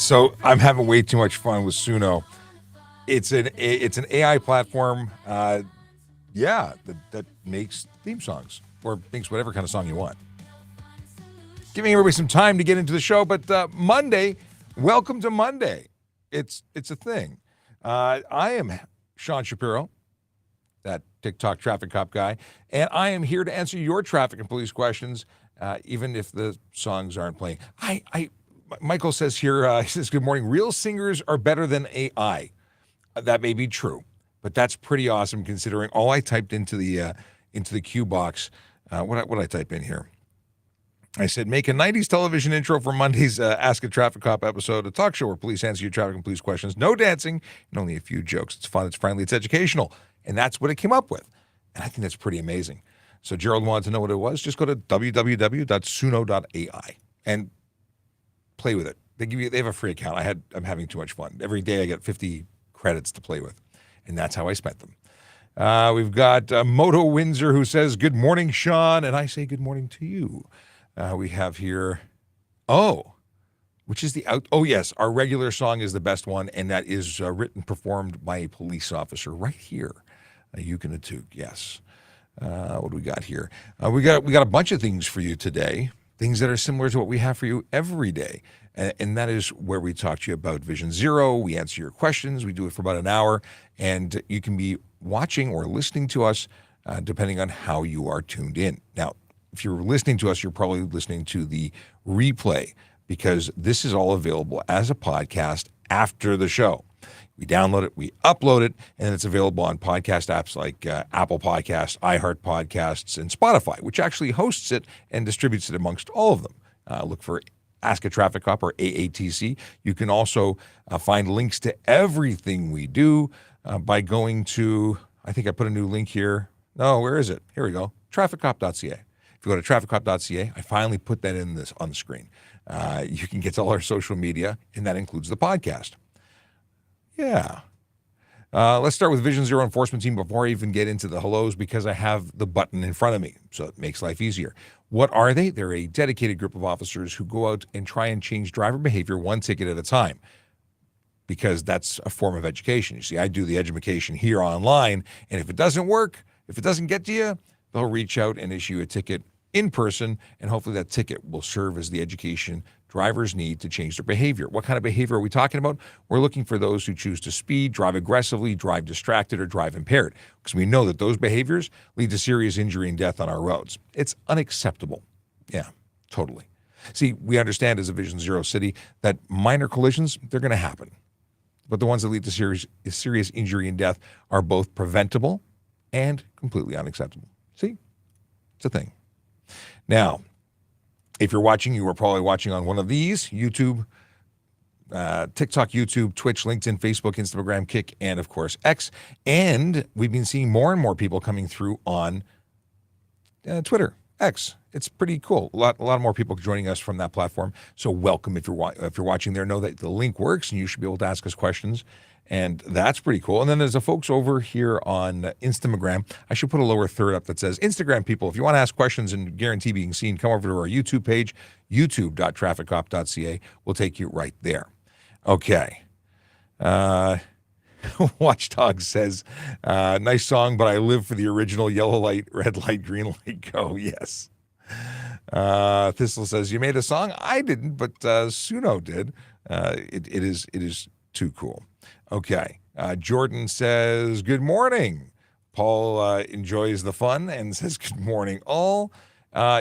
So I'm having way too much fun with Suno. It's an AI platform, that makes theme songs or makes whatever kind of song you want. Giving everybody some time to get into the show, but Monday, welcome to Monday. It's a thing. I am Sean Shapiro, that TikTok traffic cop guy, and I am here to answer your traffic and police questions, even if the songs aren't playing. Michael says here, he says, good morning. Real singers are better than AI. That may be true, but that's pretty awesome considering all I typed into the Q box. What I type in here? I said, make a 90s television intro for Monday's Ask a Traffic Cop episode, a talk show where police answer your traffic and police questions. No dancing and only a few jokes. It's fun, it's friendly, it's educational. And that's what it came up with. And I think that's pretty amazing. So Gerald wanted to know what it was. Just go to www.suno.ai and play with it. They have a free account. I'm having too much fun. Every day I get 50 credits to play with. And that's how I spent them. We've got Moto Windsor who says, good morning, Sean. And I say good morning to you. We have here, which is yes, our regular song is the best one, and that is written, performed by a police officer right here. Yukonatug, yes. What do we got here? We got a bunch of things for you today, things that are similar to what we have for you every day, and that is where we talk to you about Vision Zero. We answer your questions. We do it for about an hour, and you can be watching or listening to us depending on how you are tuned in. Now, if you're listening to us, you're probably listening to the replay because this is all available as a podcast after the show. We download it, we upload it, and it's available on podcast apps like Apple Podcasts, iHeart Podcasts, and Spotify, which actually hosts it and distributes it amongst all of them. Look for Ask a Traffic Cop or AATC. You can also find links to everything we do by going to, I think I put a new link here. No, where is it? Here we go, TrafficCop.ca. If you go to TrafficCop.ca, I finally put that on the screen. You can get to all our social media, and that includes the podcast. Yeah. Let's start with Vision Zero Enforcement Team before I even get into the hellos because I have the button in front of me, so it makes life easier. What are they? They're a dedicated group of officers who go out and try and change driver behavior one ticket at a time because that's a form of education. You see, I do the education here online, and if it doesn't work, if it doesn't get to you, they'll reach out and issue a ticket in person, and hopefully that ticket will serve as the education drivers need to change their behavior. What kind of behavior are we talking about? We're looking for those who choose to speed, drive aggressively, drive distracted, or drive impaired, because we know that those behaviors lead to serious injury and death on our roads. It's unacceptable. Yeah, totally. See, we understand as a Vision Zero city that minor collisions, they're going to happen. But the ones that lead to serious injury and death are both preventable and completely unacceptable. See? It's a thing. Now, if you're watching, you are probably watching on one of these, YouTube, TikTok, YouTube, Twitch, LinkedIn, Facebook, Instagram, Kick, and of course, X. And we've been seeing more and more people coming through on Twitter, X. It's pretty cool. A lot more people joining us from that platform. So welcome if you're watching there. Know that the link works and you should be able to ask us questions. And that's pretty cool. And then there's the folks over here on Instagram. I should put a lower third up that says, Instagram people, if you want to ask questions and guarantee being seen, come over to our YouTube page, youtube.trafficcop.ca. We'll take you right there. Okay. Watchdog says, nice song, but I live for the original yellow light, red light, green light, go. Yes. Thistle says, you made a song? I didn't, but Suno did. It is too cool. Okay. Jordan says, good morning. Paul enjoys the fun and says, good morning, all.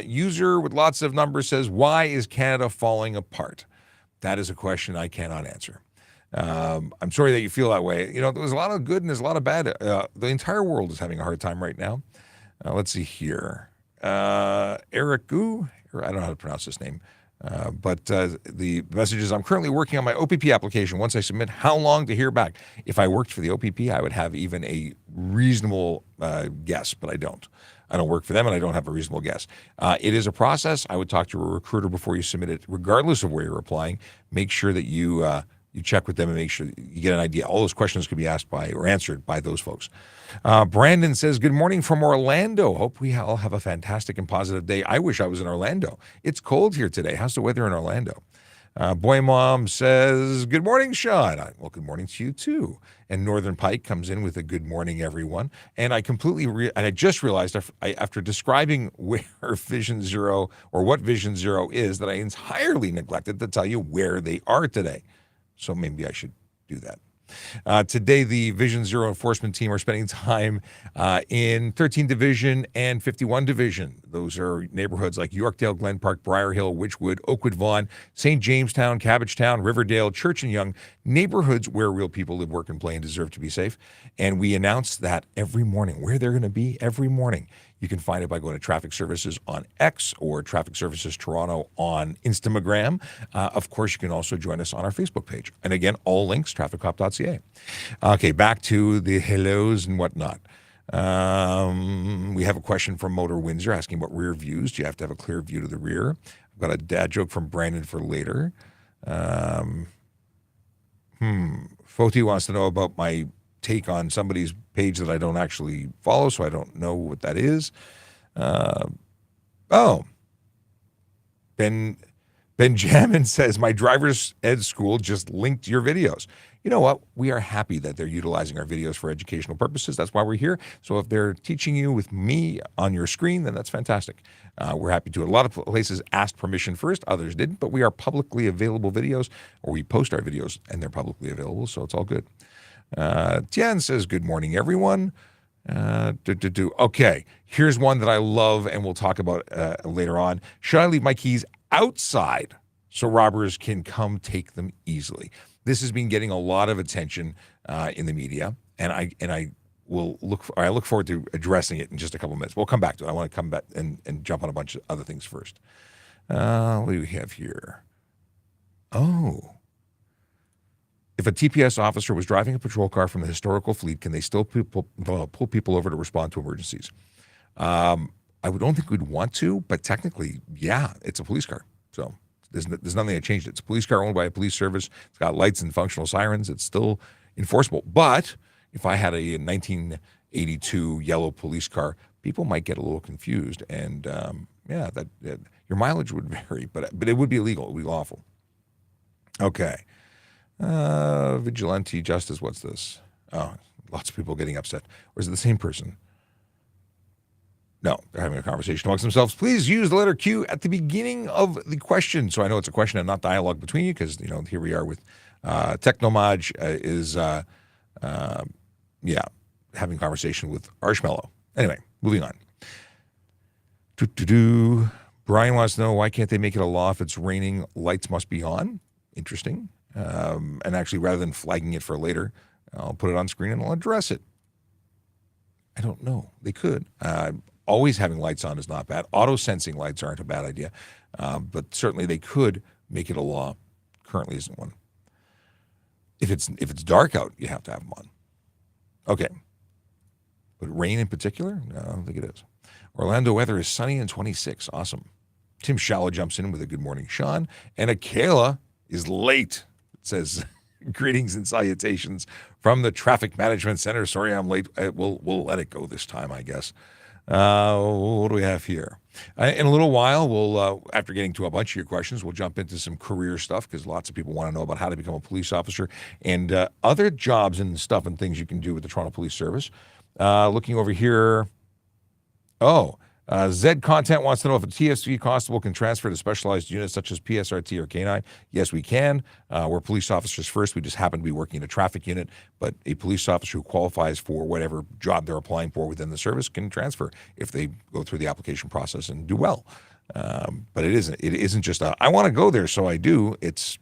User with lots of numbers says, why is Canada falling apart? That is a question I cannot answer. I'm sorry that you feel that way. You know, there's a lot of good and there's a lot of bad. The entire world is having a hard time right now. Let's see here. Eric Gu, I don't know how to pronounce his name. But the message is, I'm currently working on my OPP application. Once I submit, how long to hear back? If I worked for the OPP, I would have even a reasonable guess, but I don't. I don't work for them, and I don't have a reasonable guess. It is a process. I would talk to a recruiter before you submit it, regardless of where you're applying. Make sure that you check with them and make sure that you get an idea. All those questions could be asked by or answered by those folks. Brandon says, good morning from Orlando. Hope we all have a fantastic and positive day. I wish I was in Orlando. It's cold here today. How's the weather in Orlando? Boy Mom says, good morning, Sean. Well, good morning to you, too. And Northern Pike comes in with a good morning, everyone. And I just realized after describing where Vision Zero or what Vision Zero is, that I entirely neglected to tell you where they are today. So maybe I should do that. Today, the Vision Zero enforcement team are spending time in 13 Division and 51 Division. Those are neighborhoods like Yorkdale, Glen Park, Briar Hill, Witchwood, Oakwood, Vaughan, St. Jamestown, Cabbagetown, Riverdale, Church and Young, neighborhoods where real people live, work, and play and deserve to be safe. And we announce that every morning, where they're going to be every morning. You can find it by going to Traffic Services on X or Traffic Services Toronto on Instagram. Of course, you can also join us on our Facebook page. And again, all links, TrafficCop.ca. Okay, back to the hellos and whatnot. We have a question from Motor Windsor asking about rear views. Do you have to have a clear view to the rear? I've got a dad joke from Brandon for later. Foti wants to know about my take on somebody's page that I don't actually follow, so I don't know what that is. Benjamin says, my driver's ed school just linked your videos. You know what? We are happy that they're utilizing our videos for educational purposes. That's why we're here. So if they're teaching you with me on your screen, then that's fantastic. We're happy to. A lot of places asked permission first, others didn't, but we are publicly available videos, or we post our videos and they're publicly available, so it's all good. Tian says, good morning, everyone. Okay, here's one that I love and we'll talk about later on. Should I leave my keys outside so robbers can come take them easily? This has been getting a lot of attention in the media, and I look forward to addressing it in just a couple of minutes. We'll come back to it. I want to come back and jump on a bunch of other things first. What do we have here? Oh. If a TPS officer was driving a patrol car from the historical fleet, can they still pull people over to respond to emergencies? I don't think we'd want to, but technically, yeah, it's a police car. So there's nothing that changed it. It's a police car owned by a police service. It's got lights and functional sirens. It's still enforceable. But if I had a 1982 yellow police car, people might get a little confused. And that your mileage would vary, but it would be illegal. It would be lawful. Okay. Vigilante justice, what's this? Oh, lots of people getting upset. Or is it the same person? No, they're having a conversation amongst themselves. Please use the letter Q at the beginning of the question, so I know it's a question and not dialogue between you, because here we are with Technomaj having a conversation with Arshmallow. Anyway, moving on. Brian wants to know, why can't they make it a law if it's raining, lights must be on? Interesting. And actually, rather than flagging it for later, I'll put it on screen and I'll address it. I don't know. They could. Always having lights on is not bad. Auto-sensing lights aren't a bad idea. But certainly they could make it a law. Currently isn't one. If it's dark out, you have to have them on. Okay. But rain in particular? No, I don't think it is. Orlando weather is sunny and 26. Awesome. Tim Shallow jumps in with a good morning, Sean. And Akela is late. It says, greetings and salutations from the Traffic Management Center. Sorry I'm late. We'll let it go this time, I guess. What do we have here? In a little while, we'll after getting to a bunch of your questions, we'll jump into some career stuff, because lots of people want to know about how to become a police officer and other jobs and stuff and things you can do with the Toronto Police Service. Looking over here. Zed Content wants to know if a TSV constable can transfer to specialized units such as PSRT or K9. Yes, we can. We're police officers first. We just happen to be working in a traffic unit, but a police officer who qualifies for whatever job they're applying for within the service can transfer if they go through the application process and do well. But it isn't just I want to go there, so I do. It's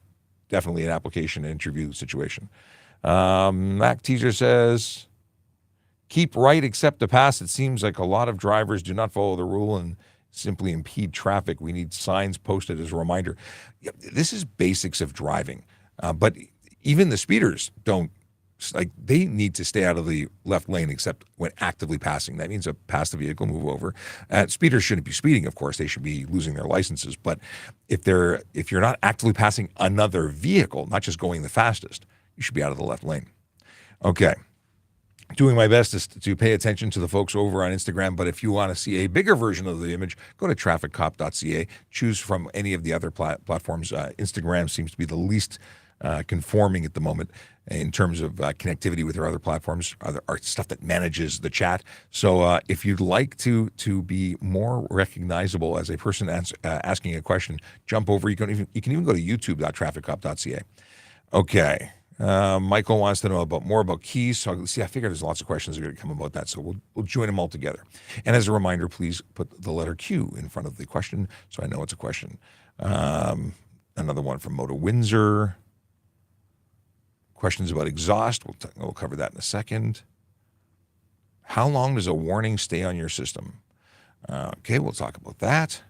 definitely an application and interview situation. Mac Teaser says, keep right except to pass. It seems like a lot of drivers do not follow the rule and simply impede traffic. We need signs posted as a reminder. This is basics of driving. But even the speeders don't, they need to stay out of the left lane except when actively passing. That means pass the vehicle, move over. Speeders shouldn't be speeding, of course. They should be losing their licenses. But if you're not actively passing another vehicle, not just going the fastest, you should be out of the left lane. Okay. doing my best to pay attention to the folks over on Instagram. But if you want to see a bigger version of the image, go to TrafficCop.ca. Choose from any of the other platforms. Instagram seems to be the least conforming at the moment in terms of connectivity with our other platforms, our stuff that manages the chat. So if you'd like to be more recognizable as a person asking a question, jump over. You can even go to youtube.trafficcop.ca. Okay. Michael wants to know more about keys. So see, I figure there's lots of questions that are going to come about that. So we'll join them all together. And as a reminder, please put the letter Q in front of the question so I know it's a question. Another one from Moto Windsor. Questions about exhaust. We'll cover that in a second. How long does a warning stay on your system? Okay, we'll talk about that.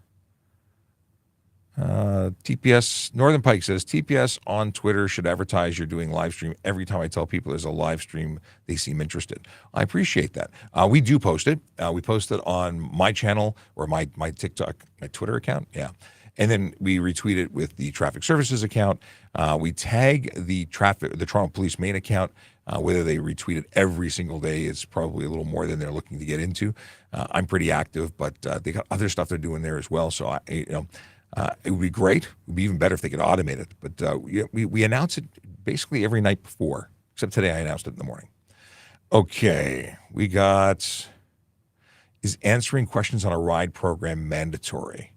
TPS Northern Pike says TPS on Twitter should advertise you're doing live stream. Every time I tell people there's a live stream, they seem interested. I appreciate that. We do post it. We post it on my channel or my TikTok, my Twitter account. Yeah. And then we retweet it with the Traffic Services account. We tag the Toronto Police main account. Whether they retweet it every single day is probably a little more than they're looking to get into. I'm pretty active, but they got other stuff they're doing there as well. So it would be great. It would be even better if they could automate it. But we announce it basically every night before, except today I announced it in the morning. Okay, we got, is answering questions on a ride program mandatory?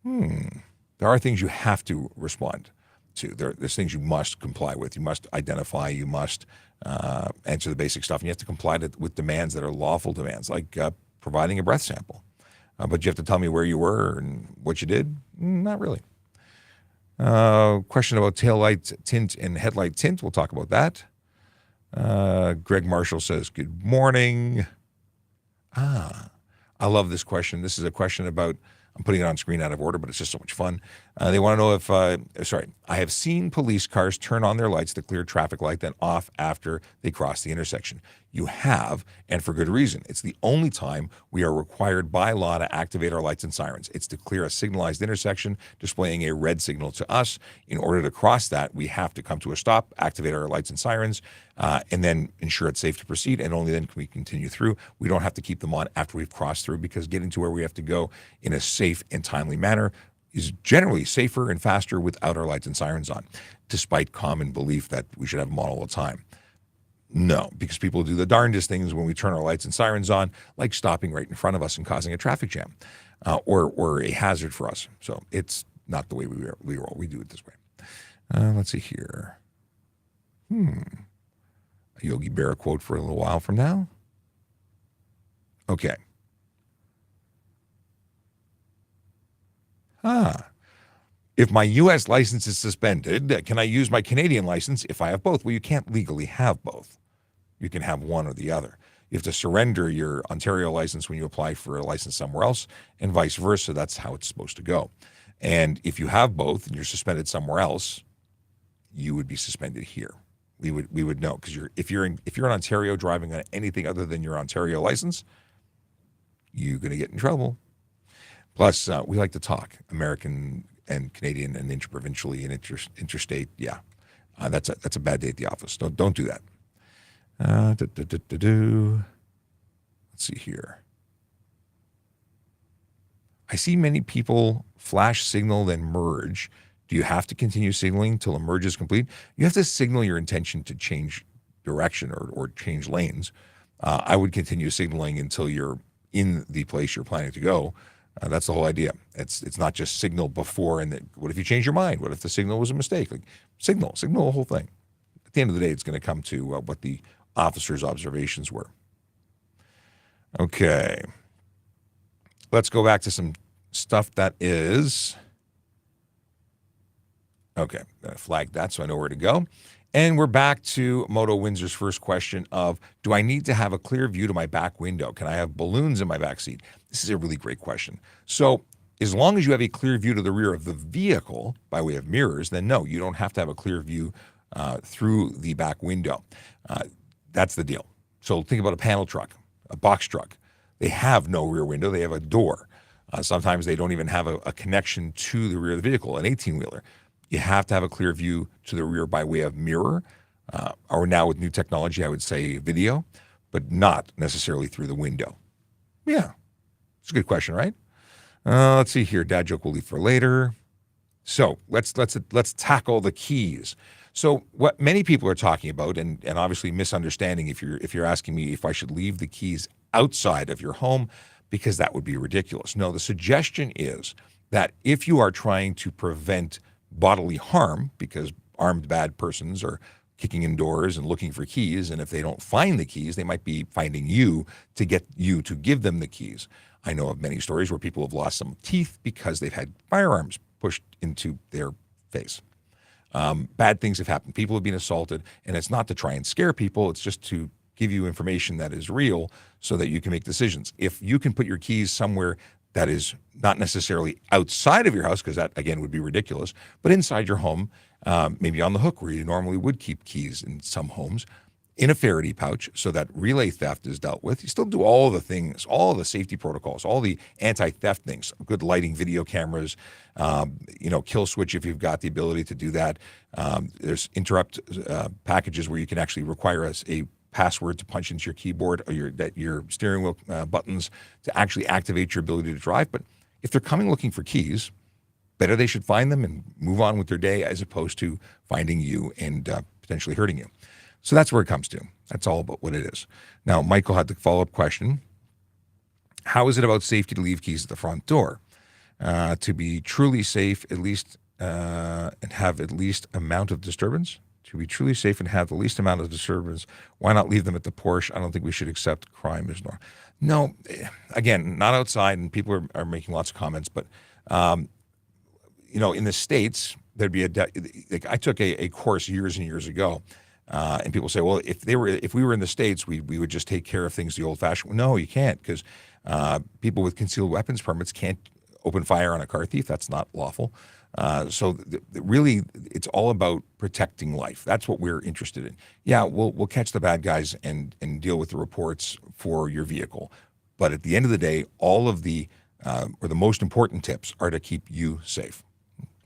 There are things you have to respond to. There's things you must comply with. You must identify. You must answer the basic stuff. And you have to comply with demands that are lawful demands, like providing a breath sample. But you have to tell me where you were and what you did? Not really. Question about taillight tint and headlight tint. We'll talk about that. Greg Marshall says, good morning. I love this question. This is a question about, I'm putting it on screen out of order, but it's just so much fun. They want to know if, I have seen police cars turn on their lights to clear traffic light, then off after they cross the intersection. You have, and for good reason. It's the only time we are required by law to activate our lights and sirens. It's to clear a signalized intersection, displaying a red signal to us. In order to cross that, we have to come to a stop, activate our lights and sirens, and then ensure it's safe to proceed, and only then can we continue through. We don't have to keep them on after we've crossed through, because getting to where we have to go in a safe and timely manner is generally safer and faster without our lights and sirens on, despite common belief that we should have them on all the time. No, because people do the darndest things when we turn our lights and sirens on, like stopping right in front of us and causing a traffic jam, or a hazard for us. So it's not the way we roll. We do it this way. Let's see here. A Yogi Berra quote for a little while from now. Okay. If my U.S. license is suspended, can I use my Canadian license if I have both? Well, you can't legally have both. You can have one or the other. You have to surrender your Ontario license when you apply for a license somewhere else, and vice versa. That's how it's supposed to go. And if you have both and you're suspended somewhere else, you would be suspended here. We would know, because if you're in Ontario driving on anything other than your Ontario license, you're going to get in trouble. Plus, we like to talk American and Canadian and interprovincially and interstate. Yeah, that's a bad day at the office. Don't do that. Let's see here. I see many people flash signal then merge. Do you have to continue signaling till a merge is complete? You have to signal your intention to change direction or change lanes. I would continue signaling until you're in the place you're planning to go. That's the whole idea. It's not just signal before and then what if you change your mind? What if the signal was a mistake? Like signal the whole thing. At the end of the day, it's going to come to what the officer's observations were. Okay. Let's go back to some stuff that is... Okay, I'm going to flag that so I know where to go. And we're back to Moto Windsor's first question of, do I need to have a clear view to my back window? Can I have balloons in my back seat? This is a really great question. So as long as you have a clear view to the rear of the vehicle by way of mirrors, then no, you don't have to have a clear view through the back window. That's the deal. So think about a panel truck, a box truck. They have no rear window. They have a door. Sometimes they don't even have a connection to the rear of the vehicle, an 18-wheeler. You have to have a clear view to the rear by way of mirror, or now with new technology, I would say video. but not necessarily through the window? Yeah, it's a good question, right? Let's see here. Dad joke we'll leave for later. So let's tackle the keys. So what many people are talking about, and obviously misunderstanding if you're asking me if I should leave the keys outside of your home, because that would be ridiculous. No, the suggestion is that if you are trying to prevent bodily harm, because armed bad persons are kicking in doors and looking for keys, and if they don't find the keys, they might be finding you to get you to give them the keys. I know of many stories where people have lost some teeth because they've had firearms pushed into their face. Bad things have happened. People have been assaulted, and it's not to try and scare people. It's just to give you information that is real so that you can make decisions. If you can put your keys somewhere that is not necessarily outside of your house, because that, again, would be ridiculous, but inside your home, maybe on the hook where you normally would keep keys in some homes, in a Faraday pouch so that relay theft is dealt with. You still do all the things, all the safety protocols, all the anti-theft things, good lighting, video cameras, kill switch if you've got the ability to do that. There's interrupt packages where you can actually require a password to punch into your keyboard or your steering wheel buttons to actually activate your ability to drive. But if they're coming looking for keys, better they should find them and move on with their day as opposed to finding you and potentially hurting you. So that's where it comes to. That's all about what it is. Now, Michael had the follow-up question. How is it about safety to leave keys at the front door? To be truly safe, at least, and have at least amount of disturbance? To be truly safe and have the least amount of disturbance, why not leave them at the porch? I don't think we should accept crime as normal. No, again, not outside, and people are making lots of comments, but, in the States, there'd be I took a course years and years ago. And people say, well, if we were in the States, we would just take care of things the old-fashioned way. No, you can't, because people with concealed weapons permits can't open fire on a car thief. That's not lawful. So really, it's all about protecting life. That's what we're interested in. Yeah, we'll catch the bad guys and deal with the reports for your vehicle. But at the end of the day, all of the or the most important tips are to keep you safe.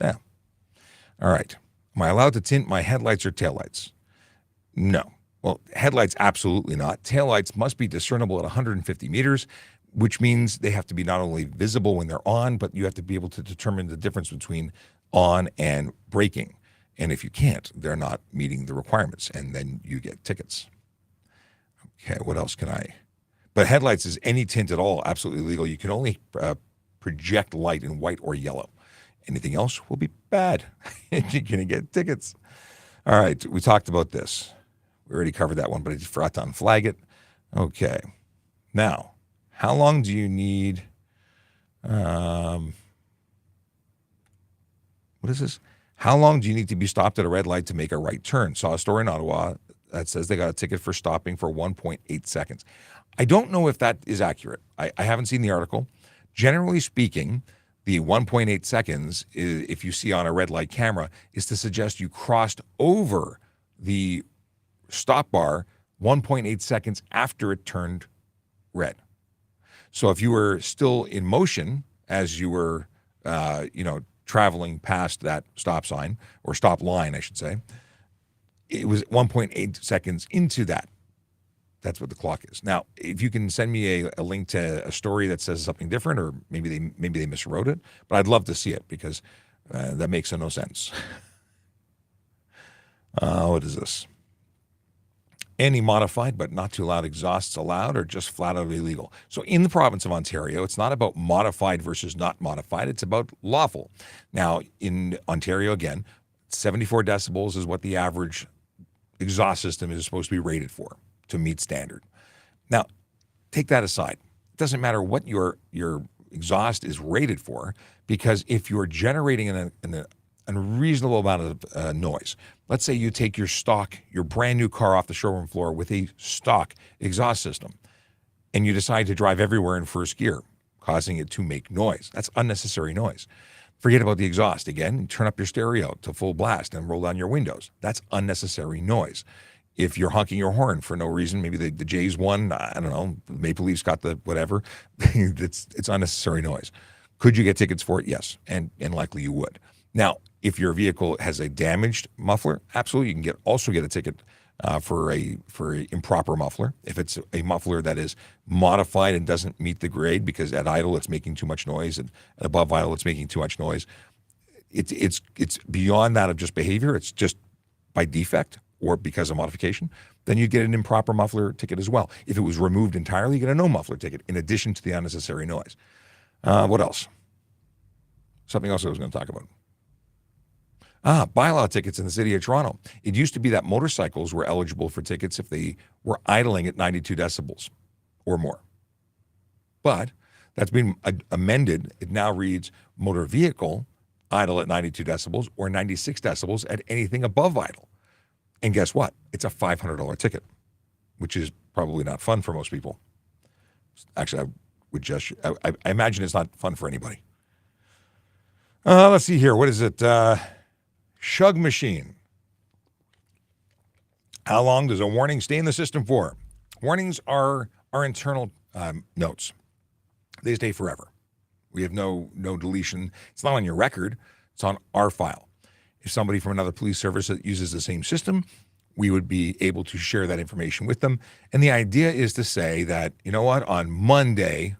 Yeah. All right. Am I allowed to tint my headlights or taillights? No. Well, headlights, absolutely not. Taillights must be discernible at 150 meters, which means they have to be not only visible when they're on, but you have to be able to determine the difference between on and braking. And if you can't, they're not meeting the requirements, and then you get tickets. Okay, what else can I? But headlights is any tint at all, absolutely legal. You can only project light in white or yellow. Anything else will be bad. You're going to get tickets. All right, we talked about this. We already covered that one, but I just forgot to unflag it. Okay. Now, how long do you need? What is this? How long do you need to be stopped at a red light to make a right turn? Saw a story in Ottawa that says they got a ticket for stopping for 1.8 seconds. I don't know if that is accurate. I haven't seen the article. Generally speaking, the 1.8 seconds, if you see on a red light camera, is to suggest you crossed over the stop bar 1.8 seconds after it turned red. So if you were still in motion as you were, traveling past that stop sign, or stop line, I should say, it was 1.8 seconds into that. That's what the clock is. Now, if you can send me a link to a story that says something different, or maybe they miswrote it, but I'd love to see it, because that makes no sense. What is this? Any modified but not too loud exhausts allowed, or just flat out illegal? So in the province of Ontario, it's not about modified versus not modified. It's about lawful. Now, in Ontario, again, 74 decibels is what the average exhaust system is supposed to be rated for to meet standard. Now, take that aside. It doesn't matter what your exhaust is rated for, because if you're generating an unreasonable amount of noise, let's say you take your brand new car off the showroom floor with a stock exhaust system, and you decide to drive everywhere in first gear, causing it to make noise. That's unnecessary noise. Forget about the exhaust. Again, turn up your stereo to full blast and roll down your windows. That's unnecessary noise. If you're honking your horn for no reason, maybe the Jays won, I don't know, Maple Leafs got the whatever, it's unnecessary noise. Could you get tickets for it? Yes, and likely you would. Now, if your vehicle has a damaged muffler, absolutely, you can also get a ticket for a improper muffler. If it's a muffler that is modified and doesn't meet the grade because at idle it's making too much noise and above idle it's making too much noise, it's beyond that of just behavior. It's just by defect or because of modification. Then you'd get an improper muffler ticket as well. If it was removed entirely, you get a no muffler ticket in addition to the unnecessary noise. What else? Something else I was going to talk about. Bylaw tickets in the city of Toronto. It used to be that motorcycles were eligible for tickets if they were idling at 92 decibels or more. But that's been amended. It now reads motor vehicle idle at 92 decibels or 96 decibels at anything above idle. And guess what? It's a $500 ticket, which is probably not fun for most people. Actually, I imagine it's not fun for anybody. Let's see here. What is it? Shug machine. How long does a warning stay in the system for? Warnings are our internal notes. They stay forever. We have no deletion. It's not on your record. It's on our file. If somebody from another police service that uses the same system, we would be able to share that information with them. And the idea is to say that, you know what, on Monday,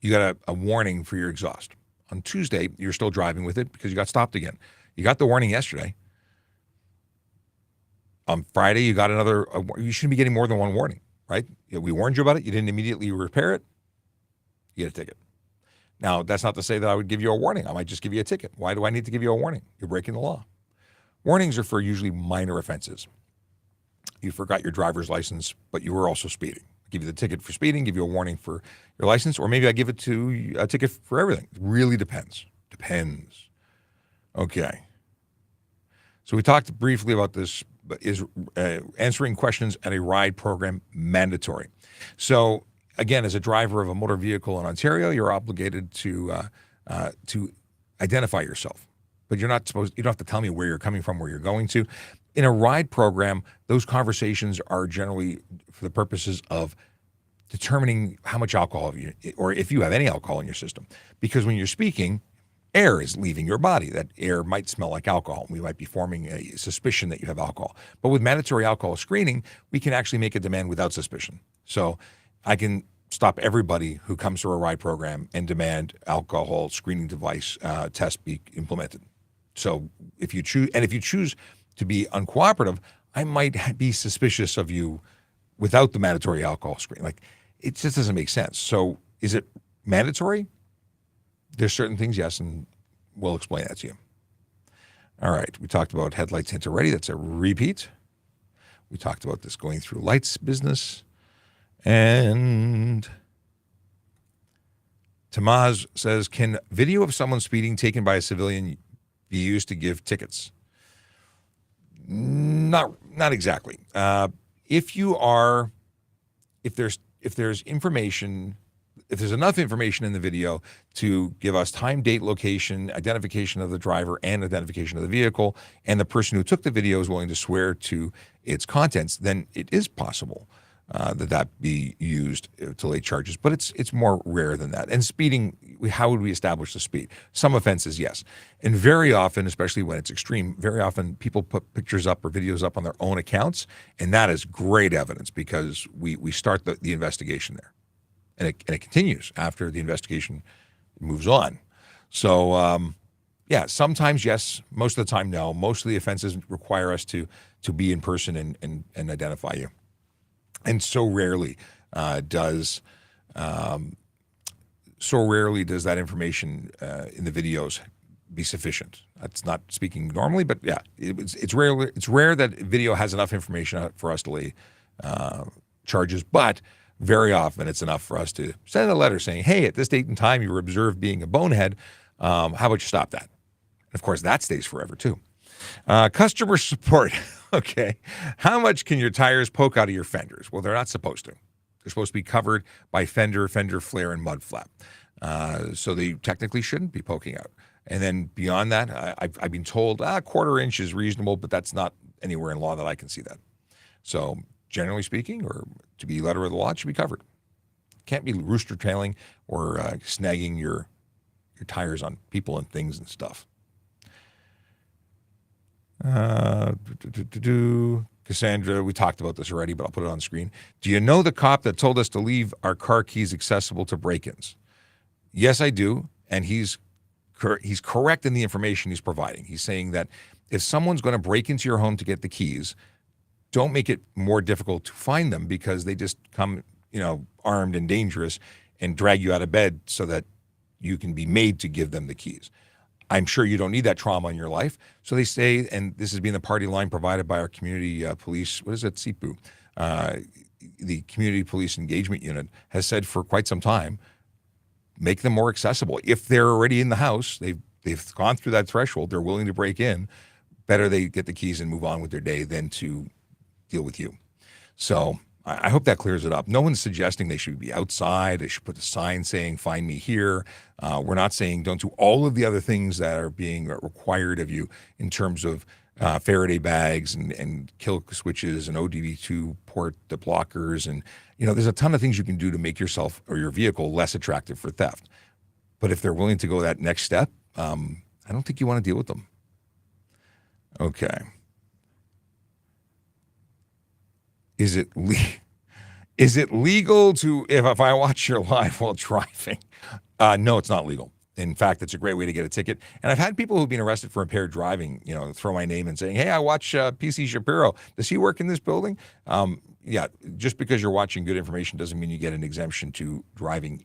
you got a warning for your exhaust. On Tuesday, you're still driving with it because you got stopped again. You got the warning yesterday. On Friday, you got another. You shouldn't be getting more than one warning, right? We warned you about it. You didn't immediately repair it. You get a ticket. Now, that's not to say that I would give you a warning. I might just give you a ticket. Why do I need to give you a warning? You're breaking the law. Warnings are for usually minor offenses. You forgot your driver's license, but you were also speeding. I give you the ticket for speeding, give you a warning for your license, or maybe I give it to a ticket for everything. It really depends. Depends. Okay. So we talked briefly about this. Is answering questions at a ride program mandatory? So again, as a driver of a motor vehicle in Ontario, you're obligated to identify yourself, but you're not supposed. You don't have to tell me where you're coming from, where you're going to. In a ride program, those conversations are generally for the purposes of determining how much alcohol or if you have any alcohol in your system. Because when you're speaking, air is leaving your body. That air might smell like alcohol. We might be forming a suspicion that you have alcohol. But with mandatory alcohol screening, we can actually make a demand without suspicion. So I can stop everybody who comes to a ride program and demand alcohol screening device test be implemented. So if you choose to be uncooperative, I might be suspicious of you without the mandatory alcohol screen. Like, it just doesn't make sense. So is it mandatory? There's certain things, yes, and we'll explain that to you. All right, we talked about headlights hint already. That's a repeat. We talked about this going through lights business. And Tamaz says, can video of someone speeding taken by a civilian be used to give tickets? Not exactly. If there's information, if there's enough information in the video to give us time, date, location, identification of the driver, and identification of the vehicle, and the person who took the video is willing to swear to its contents, then it is possible that be used to lay charges. But it's more rare than that. And speeding, how would we establish the speed? Some offenses, yes. And very often, especially when it's extreme, very often people put pictures up or videos up on their own accounts, and that is great evidence because we start the investigation there. And it continues after the investigation moves on. So, yeah, sometimes yes, most of the time no. Most of the offenses require us to be in person and identify you. And so rarely does that information in the videos be sufficient. That's not speaking normally, but yeah, it's rare that video has enough information for us to lay charges, but very often it's enough for us to send a letter saying, hey, at this date and time you were observed being a bonehead. How about you stop that? And of course, that stays forever too. Customer support. Okay. How much can your tires poke out of your fenders? Well, they're not supposed to. They're supposed to be covered by fender flare, and mud flap. So they technically shouldn't be poking out. And then beyond that, I've been told a quarter inch is reasonable, but that's not anywhere in law that I can see that. So generally speaking, or to be letter of the law, it should be covered. Can't be rooster tailing or snagging your tires on people and things and stuff. Cassandra, we talked about this already, but I'll put it on screen. Do you know the cop that told us to leave our car keys accessible to break-ins? Yes, I do, and he's correct in the information he's providing. He's saying that if someone's going to break into your home to get the keys, don't make it more difficult to find them, because they just come, armed and dangerous and drag you out of bed so that you can be made to give them the keys. I'm sure you don't need that trauma in your life. So they say, and this has been the party line provided by our community police, what is it, CPU? The Community Police Engagement Unit has said for quite some time, make them more accessible. If they're already in the house, they've gone through that threshold, they're willing to break in, better they get the keys and move on with their day than to deal with you. So I hope that clears it up. No one's suggesting they should be outside. They should put a sign saying, find me here. We're not saying don't do all of the other things that are being required of you in terms of Faraday bags and kill switches and ODB2 port blockers. And, there's a ton of things you can do to make yourself or your vehicle less attractive for theft. But if they're willing to go that next step, I don't think you want to deal with them. Okay. Is it legal to if I watch your live while driving? No, it's not legal. In fact, it's a great way to get a ticket. And I've had people who've been arrested for impaired driving, throw my name and saying, hey, I watch PC Shapiro. Does he work in this building? Yeah, just because you're watching good information doesn't mean you get an exemption to driving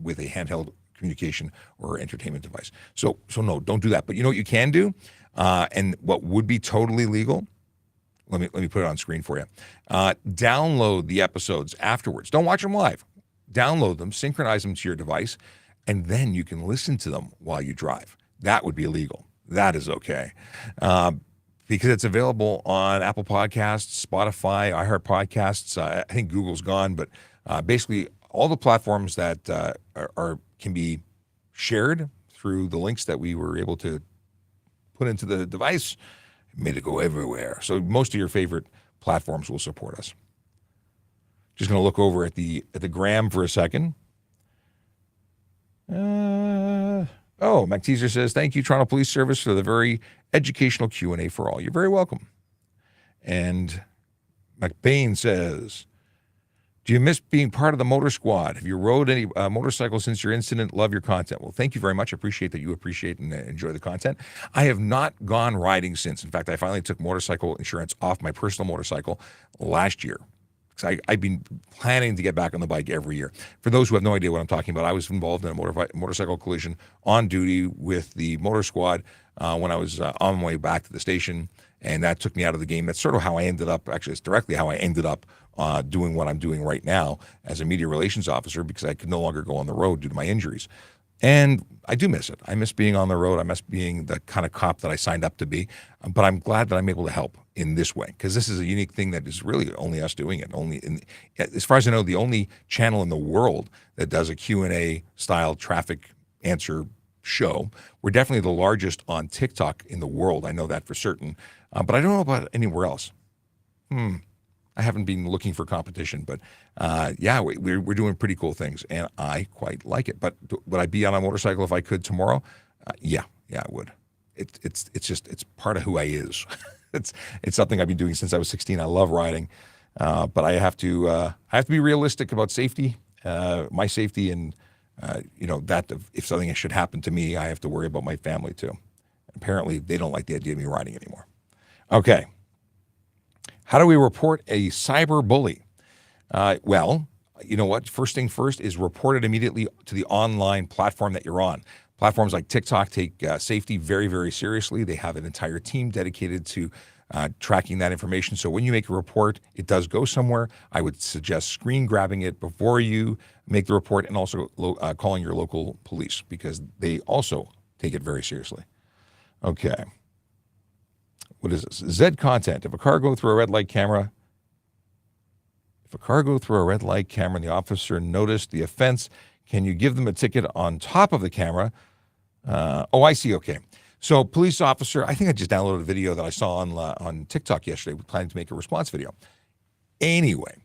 with a handheld communication or entertainment device. So no, don't do that. But you know what you can do? And what would be totally legal? Let me put it on screen for you. Download the episodes afterwards. Don't watch them live. Download them, synchronize them to your device, and then you can listen to them while you drive. That would be illegal. That is okay. Because it's available on Apple Podcasts, Spotify, iHeart Podcasts. I think Google's gone, but basically all the platforms that can be shared through the links that we were able to put into the device, made it go everywhere. So most of your favorite platforms will support us. Just going to look over at the gram for a second. Mac Teaser says, thank you, Toronto Police Service, for the very educational Q&A for all. You're very welcome. And McBain says, do you miss being part of the motor squad? Have you rode any motorcycle since your incident? Love your content. Well, thank you very much. I appreciate that you appreciate and enjoy the content. I have not gone riding since. In fact, I finally took motorcycle insurance off my personal motorcycle last year. Because I've been planning to get back on the bike every year. For those who have no idea what I'm talking about, I was involved in a motorcycle collision on duty with the motor squad when I was on my way back to the station. And that took me out of the game. That's sort of how I ended up, actually, it's directly how I ended up doing what I'm doing right now as a media relations officer, because I could no longer go on the road due to my injuries. And I do miss it. I miss being on the road. I miss being the kind of cop that I signed up to be. But I'm glad that I'm able to help in this way, because this is a unique thing that is really only us doing it. As far as I know, the only channel in the world that does a Q&A style traffic answer show. We're definitely the largest on TikTok in the world. I know that for certain. But I don't know about anywhere else. I haven't been looking for competition, but we're doing pretty cool things, and I quite like it. But would I be on a motorcycle if I could tomorrow? Yeah, I would. It's part of who I is. it's something I've been doing since I was 16. I love riding, but I have to be realistic about safety, my safety, and that if something should happen to me, I have to worry about my family too. Apparently, they don't like the idea of me riding anymore. Okay. How do we report a cyber bully? Well, you know what? First thing first is report it immediately to the online platform that you're on. Platforms like TikTok take safety very, very seriously. They have an entire team dedicated to tracking that information. So when you make a report, it does go somewhere. I would suggest screen grabbing it before you make the report, and also calling your local police, because they also take it very seriously. Okay. What is this? Z content. If a car go through a red light camera and the officer noticed the offense, can you give them a ticket on top of the camera? I see. Okay. So police officer, I think I just downloaded a video that I saw on TikTok yesterday. We're planning to make a response video. Anyway,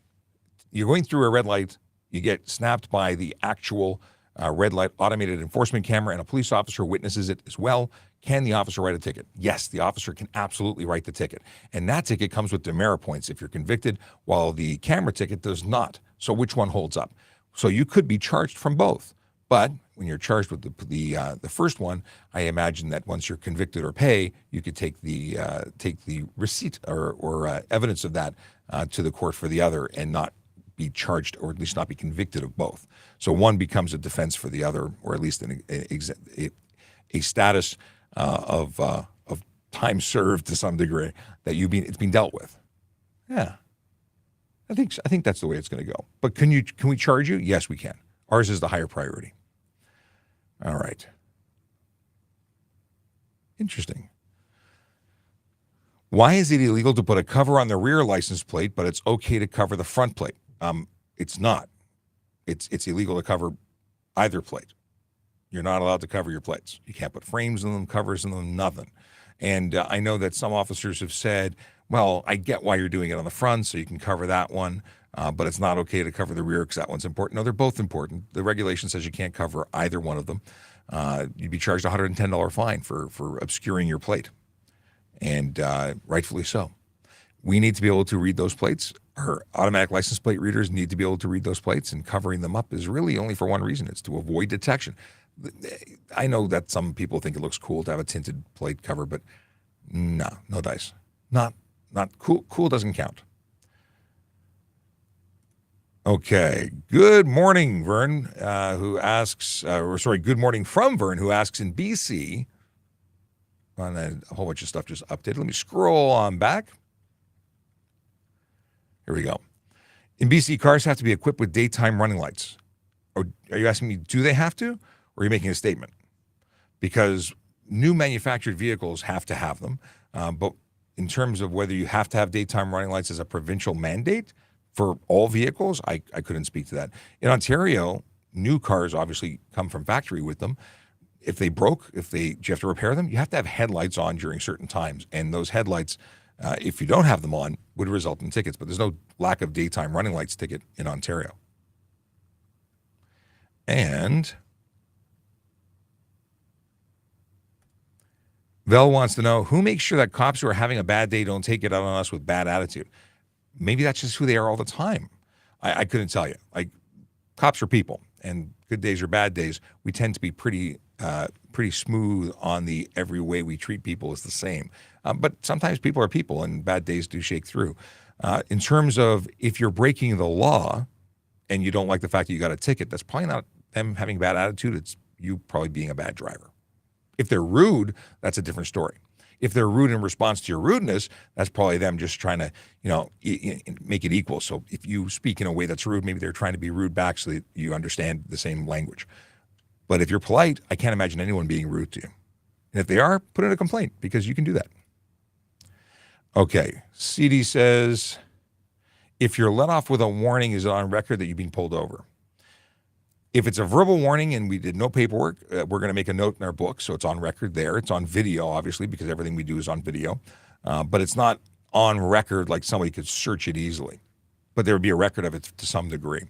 you're going through a red light, you get snapped by the actual red light automated enforcement camera, and a police officer witnesses it as well, can the officer write a ticket? Yes, the officer can absolutely write the ticket. And that ticket comes with demerit points if you're convicted, while the camera ticket does not. So which one holds up? So you could be charged from both. But when you're charged with the first one, I imagine that once you're convicted or pay, you could take the receipt or evidence of that to the court for the other and not be charged, or at least not be convicted of both. So one becomes a defense for the other, or at least a status of time served to some degree that it's been dealt with. Yeah, I think that's the way it's going to go. But can we charge you? Yes, we can. Ours is the higher priority. All right. Interesting. Why is it illegal to put a cover on the rear license plate, but it's okay to cover the front plate? It's not. It's illegal to cover either plate. You're not allowed to cover your plates. You can't put frames in them, covers in them, nothing. And I know that some officers have said, well, I get why you're doing it on the front, so you can cover that one, but it's not okay to cover the rear because that one's important. No, they're both important. The regulation says you can't cover either one of them. You'd be charged a $110 fine for obscuring your plate, and rightfully so. We need to be able to read those plates. Our automatic license plate readers need to be able to read those plates, and covering them up is really only for one reason. It's to avoid detection. I know that some people think it looks cool to have a tinted plate cover, but no dice. Not cool. Cool doesn't count. Okay. Good morning, Vern, who asks, good morning from Vern, who asks in BC, and then a whole bunch of stuff just updated. Let me scroll on back. Here we go. In BC, cars have to be equipped with daytime running lights. Or are you asking me, do they have to? Or are you making a statement? Because new manufactured vehicles have to have them. But in terms of whether you have to have daytime running lights as a provincial mandate for all vehicles, I couldn't speak to that. In Ontario, new cars obviously come from factory with them. If they broke, do you have to repair them? You have to have headlights on during certain times. And those headlights, if you don't have them on, would result in tickets. But there's no lack of daytime running lights ticket in Ontario. And Vel wants to know, who makes sure that cops who are having a bad day don't take it out on us with bad attitude? Maybe that's just who they are all the time. I couldn't tell you. Cops are people, and good days or bad days, we tend to be pretty smooth on the every way we treat people is the same. But sometimes people are people, and bad days do shake through. In terms of if you're breaking the law and you don't like the fact that you got a ticket, that's probably not them having bad attitude. It's you probably being a bad driver. If they're rude, that's a different story. If they're rude in response to your rudeness, that's probably them just trying to, make it equal. So if you speak in a way that's rude, maybe they're trying to be rude back so that you understand the same language. But if you're polite, I can't imagine anyone being rude to you. And if they are, put in a complaint because you can do that. Okay, CD says, if you're let off with a warning, is it on record that you've been pulled over? If it's a verbal warning and we did no paperwork, we're going to make a note in our book, so it's on record there. It's on video, obviously, because everything we do is on video. But it's not on record like somebody could search it easily. But there would be a record of it to some degree.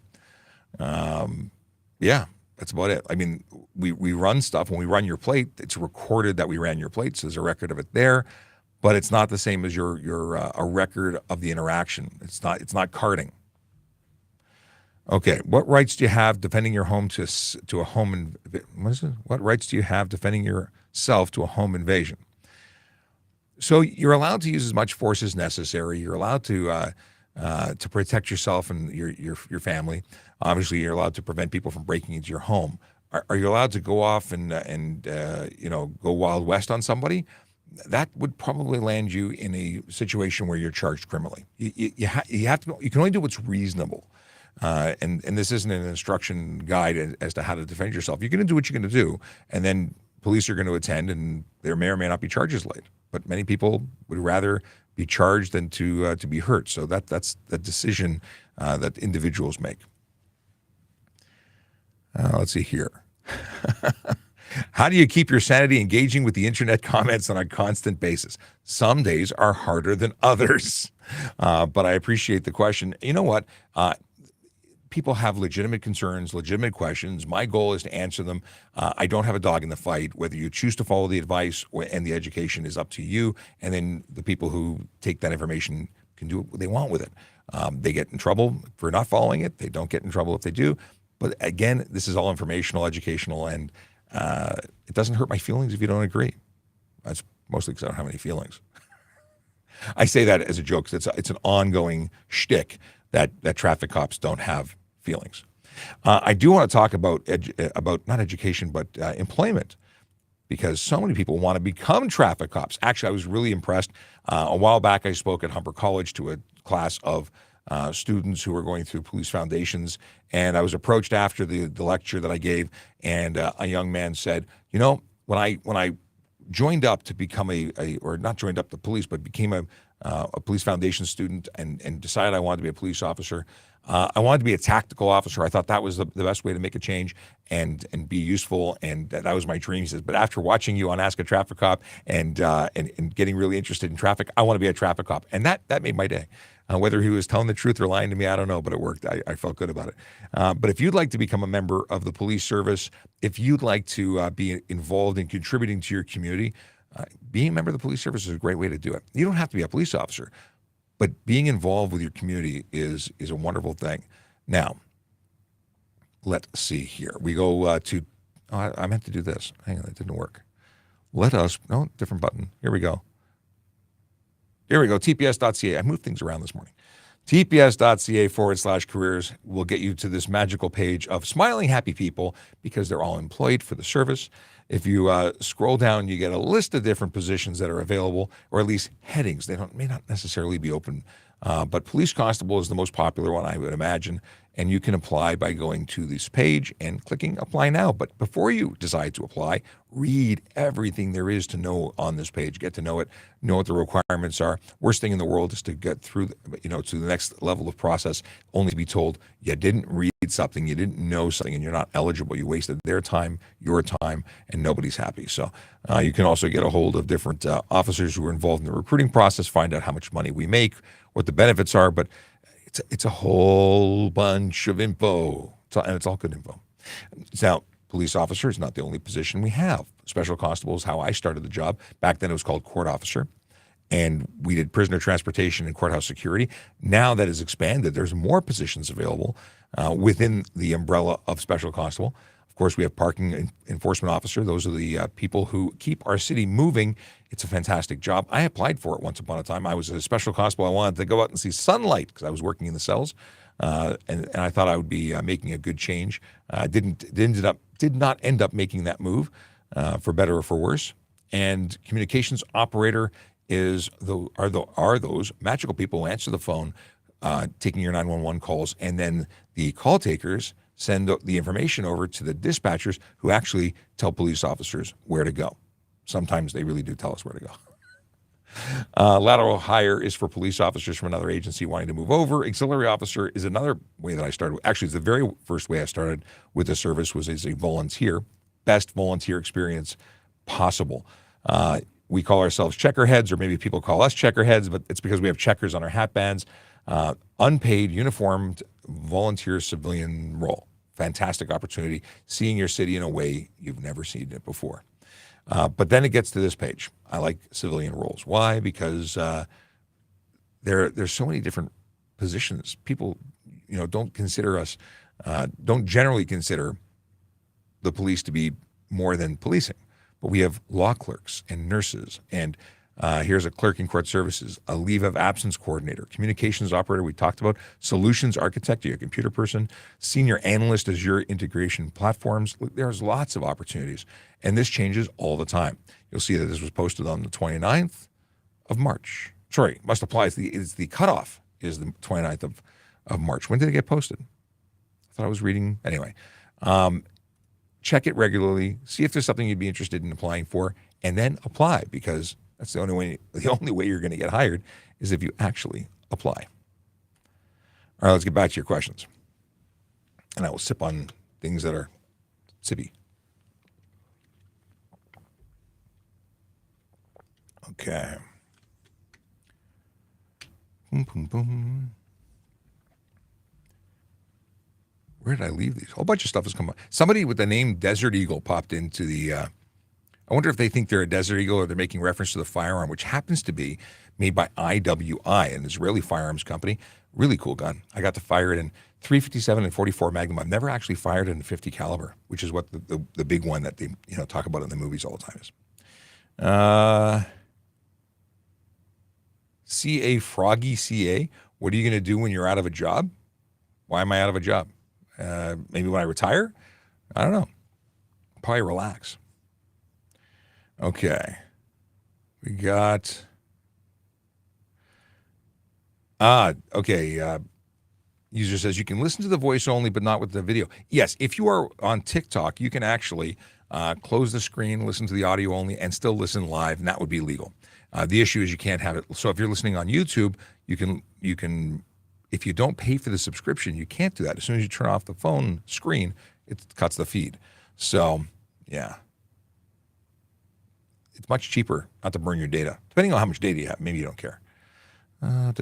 Yeah, that's about it. I mean, we run stuff. When we run your plate, it's recorded that we ran your plate, so there's a record of it there. But it's not the same as your a record of the interaction. It's not carding. Okay, what rights do you have defending your home to a home What rights do you have defending yourself to a home invasion? So you're allowed to use as much force as necessary. You're allowed to protect yourself and your family. Obviously, you're allowed to prevent people from breaking into your home. Are you allowed to go off and go Wild West on somebody? That would probably land you in a situation where you're charged criminally. You have to. You can only do what's reasonable. And this isn't an instruction guide as to how to defend yourself. You're going to do what you're going to do, and then police are going to attend, and there may or may not be charges laid. But many people would rather be charged than to be hurt. So that's the decision that individuals make. Let's see here. How do you keep your sanity engaging with the internet comments on a constant basis? Some days are harder than others. But I appreciate the question. You know what? people have legitimate concerns, legitimate questions. My goal is to answer them. I don't have a dog in the fight. Whether you choose to follow the advice and the education is up to you. And then the people who take that information can do what they want with it. They get in trouble for not following it. They don't get in trouble if they do. But again, this is all informational, educational, and it doesn't hurt my feelings if you don't agree. That's mostly because I don't have any feelings. I say that as a joke. It's an ongoing shtick that traffic cops don't have feelings. I do want to talk about not education, but employment, because so many people want to become traffic cops. Actually, I was really impressed. A while back, I spoke at Humber College to a class of students who were going through police foundations, and I was approached after the lecture that I gave, and a young man said, you know, when I joined up to become or not joined up to police, but became a police foundation student and decided I wanted to be a police officer. I wanted to be a tactical officer. I thought that was the best way to make a change and be useful, and that was my dream. He says, but after watching you on Ask a Traffic Cop and getting really interested in traffic, I want to be a traffic cop. And that made my day. Whether he was telling the truth or lying to me, I don't know, but it worked. I felt good about it. But if you'd like to become a member of the police service, if you'd like to be involved in contributing to your community, being a member of the police service is a great way to do it. You don't have to be a police officer, but being involved with your community is a wonderful thing. Now, let's see here. We go to, I meant to do this. Hang on, it didn't work. Different button. Here we go. TPS.ca. I moved things around this morning. TPS.ca/careers will get you to this magical page of smiling, happy people because they're all employed for the service. If you scroll down, you get a list of different positions that are available, or at least headings. They may not necessarily be open, but police constable is the most popular one, I would imagine. And you can apply by going to this page and clicking apply now. But before you decide to apply, read everything there is to know on this page. Get to know it, know what the requirements are. Worst thing in the world is to get through, to the next level of process, only to be told you didn't read something, you didn't know something, and you're not eligible. You wasted their time, your time, and nobody's happy. So you can also get a hold of different officers who are involved in the recruiting process, find out how much money we make, what the benefits are, but it's a whole bunch of info, and it's all good info. Now, police officer is not the only position we have. Special constable is how I started the job. Back then it was called court officer, and we did prisoner transportation and courthouse security. Now that is expanded. There's more positions available within the umbrella of special constable. Of course, we have parking enforcement officer. Those are the people who keep our city moving. It's a fantastic job. I applied for it once upon a time. I was a special constable. I wanted to go out and see sunlight because I was working in the cells, and I thought I would be making a good change. Did not end up making that move, for better or for worse. And communications operator are those magical people who answer the phone, taking your 911 calls, and then the call takers send the information over to the dispatchers who actually tell police officers where to go. Sometimes they really do tell us where to go. Lateral hire is for police officers from another agency wanting to move over. Auxiliary officer is another way that I started. Actually, it's the very first way I started with the service was as a volunteer. Best volunteer experience possible. We call ourselves checkerheads, or maybe people call us checkerheads, but it's because we have checkers on our hat bands. Unpaid, uniformed volunteer civilian role. Fantastic opportunity, seeing your city in a way you've never seen it before. But then it gets to this page. I like civilian roles. Why? Because there's so many different positions. People, don't generally consider the police to be more than policing. But we have law clerks and nurses, and here's a clerk in court services, a leave of absence coordinator, communications operator we talked about, solutions architect, you're a computer person, senior analyst as your integration platforms. There's lots of opportunities, and this changes all the time. You'll see that this was posted on the 29th of March. Sorry, must apply. It's the cutoff is the 29th of March. When did it get posted? I thought I was reading. Anyway, check it regularly, see if there's something you'd be interested in applying for, and then apply, because that's the only way you're going to get hired is if you actually apply. All right, let's get back to your questions. And I will sip on things that are sippy. Okay. Boom, boom, boom. Where did I leave these? A whole bunch of stuff has come up. Somebody with the name Desert Eagle popped into the. I wonder if they think they're a Desert Eagle or they're making reference to the firearm, which happens to be made by IWI, an Israeli firearms company. Really cool gun. I got to fire it in .357 and .44 Magnum. I've never actually fired it in 50 caliber, which is what the big one that they talk about in the movies all the time is. CA Froggy CA. What are you going to do when you're out of a job? Why am I out of a job? Maybe when I retire? I don't know. Probably relax. Okay. We got... okay. User says you can listen to the voice only, but not with the video. Yes, if you are on TikTok, you can actually close the screen, listen to the audio only, and still listen live, and that would be legal. The issue is you can't have it. So if you're listening on YouTube, you can, if you don't pay for the subscription, you can't do that. As soon as you turn off the phone screen, it cuts the feed. So, yeah. It's much cheaper not to burn your data. Depending on how much data you have, maybe you don't care. Oh,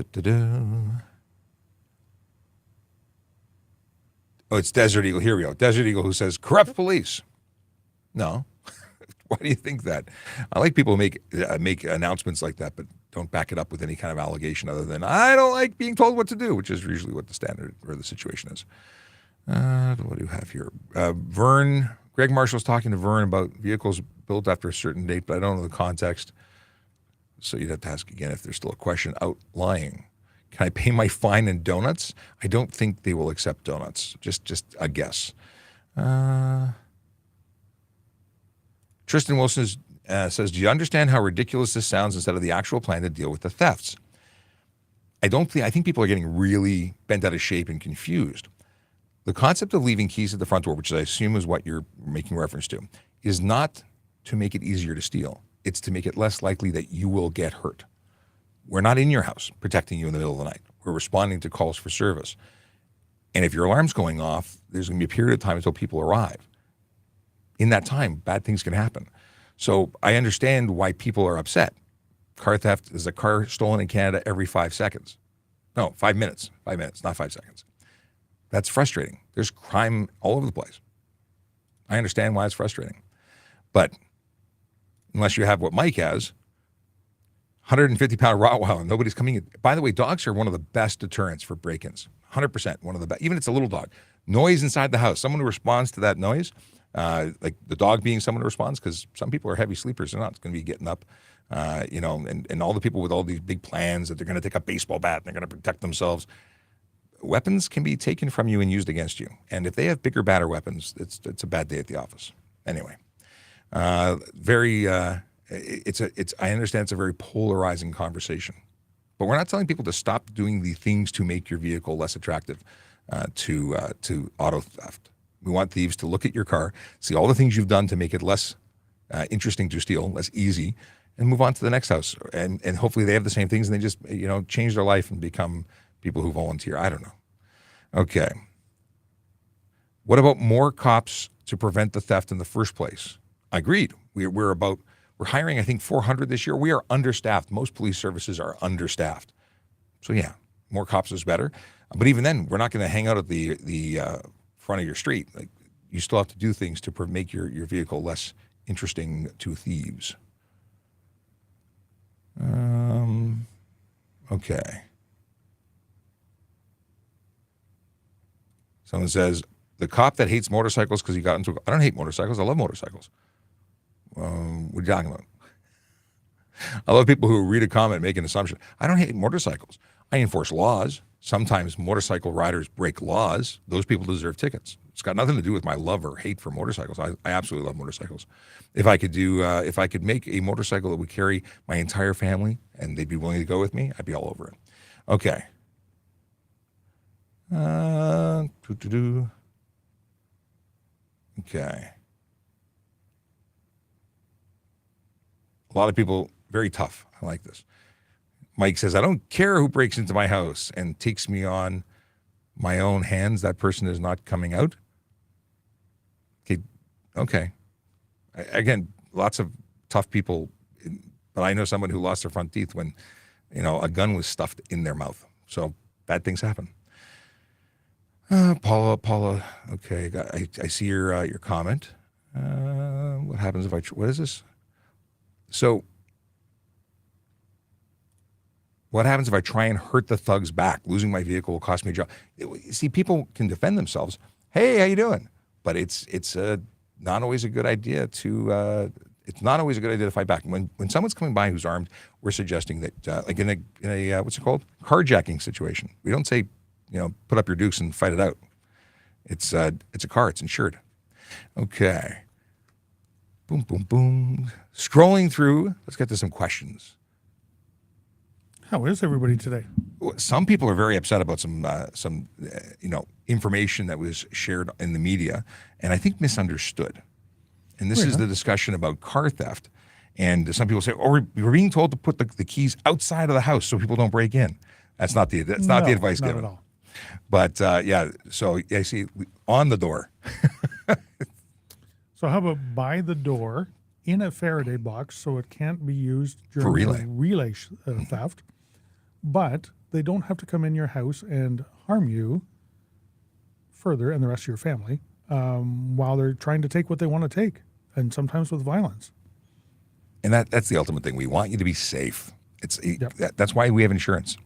it's Desert Eagle. Here we go. Desert Eagle who says, corrupt police. No. Why do you think that? I like people who make announcements like that, but don't back it up with any kind of allegation other than, I don't like being told what to do, which is usually what the standard or the situation is. What do you have here? Vern, Greg Marshall's talking to Vern about vehicles built after a certain date, but I don't know the context. So you'd have to ask again if there's still a question outlying. Can I pay my fine in donuts? I don't think they will accept donuts. Just a guess. Tristan Wilson says, do you understand how ridiculous this sounds instead of the actual plan to deal with the thefts? I think people are getting really bent out of shape and confused. The concept of leaving keys at the front door, which I assume is what you're making reference to, is not to make it easier to steal. It's to make it less likely that you will get hurt. We're not in your house protecting you in the middle of the night. We're responding to calls for service. And if your alarm's going off, there's going to be a period of time until people arrive. In that time, bad things can happen. So I understand why people are upset. Car theft is a car stolen in Canada every 5 seconds. No, 5 minutes. 5 minutes, not 5 seconds. That's frustrating. There's crime all over the place. I understand why it's frustrating. But unless you have what Mike has, 150-pound Rottweiler, nobody's coming in. By the way, dogs are one of the best deterrents for break-ins. 100%, one of the best. Even if it's a little dog. Noise inside the house. Someone who responds to that noise, like the dog being someone who responds, because some people are heavy sleepers. They're not going to be getting up, and all the people with all these big plans that they're going to take a baseball bat and they're going to protect themselves. Weapons can be taken from you and used against you. And if they have bigger, badder weapons, it's a bad day at the office. Anyway, I understand it's a very polarizing conversation, but we're not telling people to stop doing the things to make your vehicle less attractive to auto theft. We want thieves to look at your car, see all the things you've done to make it less interesting to steal, less easy, and move on to the next house. And hopefully they have the same things and they just change their life and become people who volunteer. I don't know. Okay. What about more cops to prevent the theft in the first place? Agreed. We're hiring, I think, 400 this year. We are understaffed. Most police services are understaffed. So yeah, more cops is better. But even then, we're not going to hang out at the front of your street. Like, you still have to do things to make your vehicle less interesting to thieves. Okay. Someone says, the cop that hates motorcycles because he got into... I don't hate motorcycles. I love motorcycles. What are you talking about? I love people who read a comment and make an assumption. I don't hate motorcycles. I enforce laws. Sometimes motorcycle riders break laws. Those people deserve tickets. It's got nothing to do with my love or hate for motorcycles. I absolutely love motorcycles. If I could make a motorcycle that would carry my entire family and they'd be willing to go with me, I'd be all over it. Okay. Okay. A lot of people, very tough. I like this. Mike says, I don't care who breaks into my house and takes me on my own hands. That person is not coming out. Okay. Again, lots of tough people, but I know someone who lost their front teeth when, a gun was stuffed in their mouth. So bad things happen. Paula. Okay, I see your comment. What happens if what is this? So, what happens if I try and hurt the thugs back? Losing my vehicle will cost me a job. See, people can defend themselves. Hey, how you doing? But it's not always a good idea to. It's not always a good idea to fight back. When someone's coming by who's armed, we're suggesting that, like in a what's it called, carjacking situation, we don't say, put up your dukes and fight it out. It's a car. It's insured. Okay. Boom, boom, boom. Scrolling through. Let's get to some questions. How is everybody today? Some people are very upset about some information that was shared in the media, and I think misunderstood. And this is the discussion about car theft. And some people say, "Oh, we're being told to put the keys outside of the house so people don't break in." That's not the advice given. Not at all. But so I see on the door. So how about by the door in a Faraday box so it can't be used during relay theft, but they don't have to come in your house and harm you further and the rest of your family while they're trying to take what they want to take, and sometimes with violence. And that's the ultimate thing. We want you to be safe. That's why we have insurance.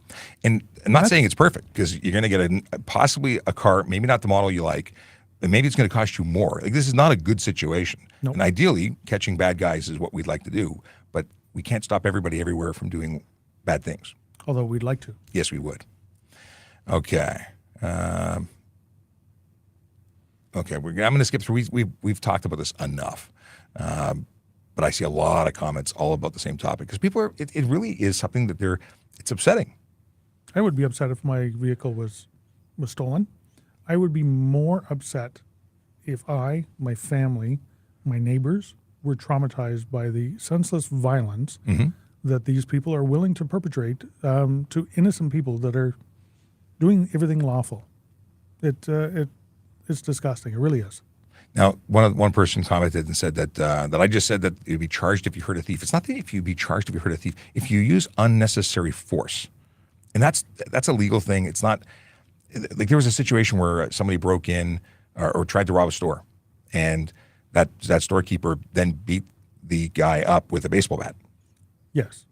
And I'm not saying it's perfect, because you're going to get possibly a car, maybe not the model you like, but maybe it's going to cost you more. Like, this is not a good situation. Nope. And ideally, catching bad guys is what we'd like to do, but we can't stop everybody everywhere from doing bad things. Although we'd like to. Yes, we would. Okay. I'm going to skip through. We've talked about this enough. But I see a lot of comments all about the same topic, because people it really is something that it's upsetting. I would be upset if my vehicle was stolen. I would be more upset if my family, my neighbors were traumatized by the senseless violence that these people are willing to perpetrate to innocent people that are doing everything lawful. It's disgusting. It really is. Now, one person commented and said that I just said that you'd be charged if you hurt a thief. It's not that if you'd be charged if you hurt a thief. If you use unnecessary force, and that's a legal thing. It's not like there was a situation where somebody broke in or tried to rob a store, and that storekeeper then beat the guy up with a baseball bat. Yes,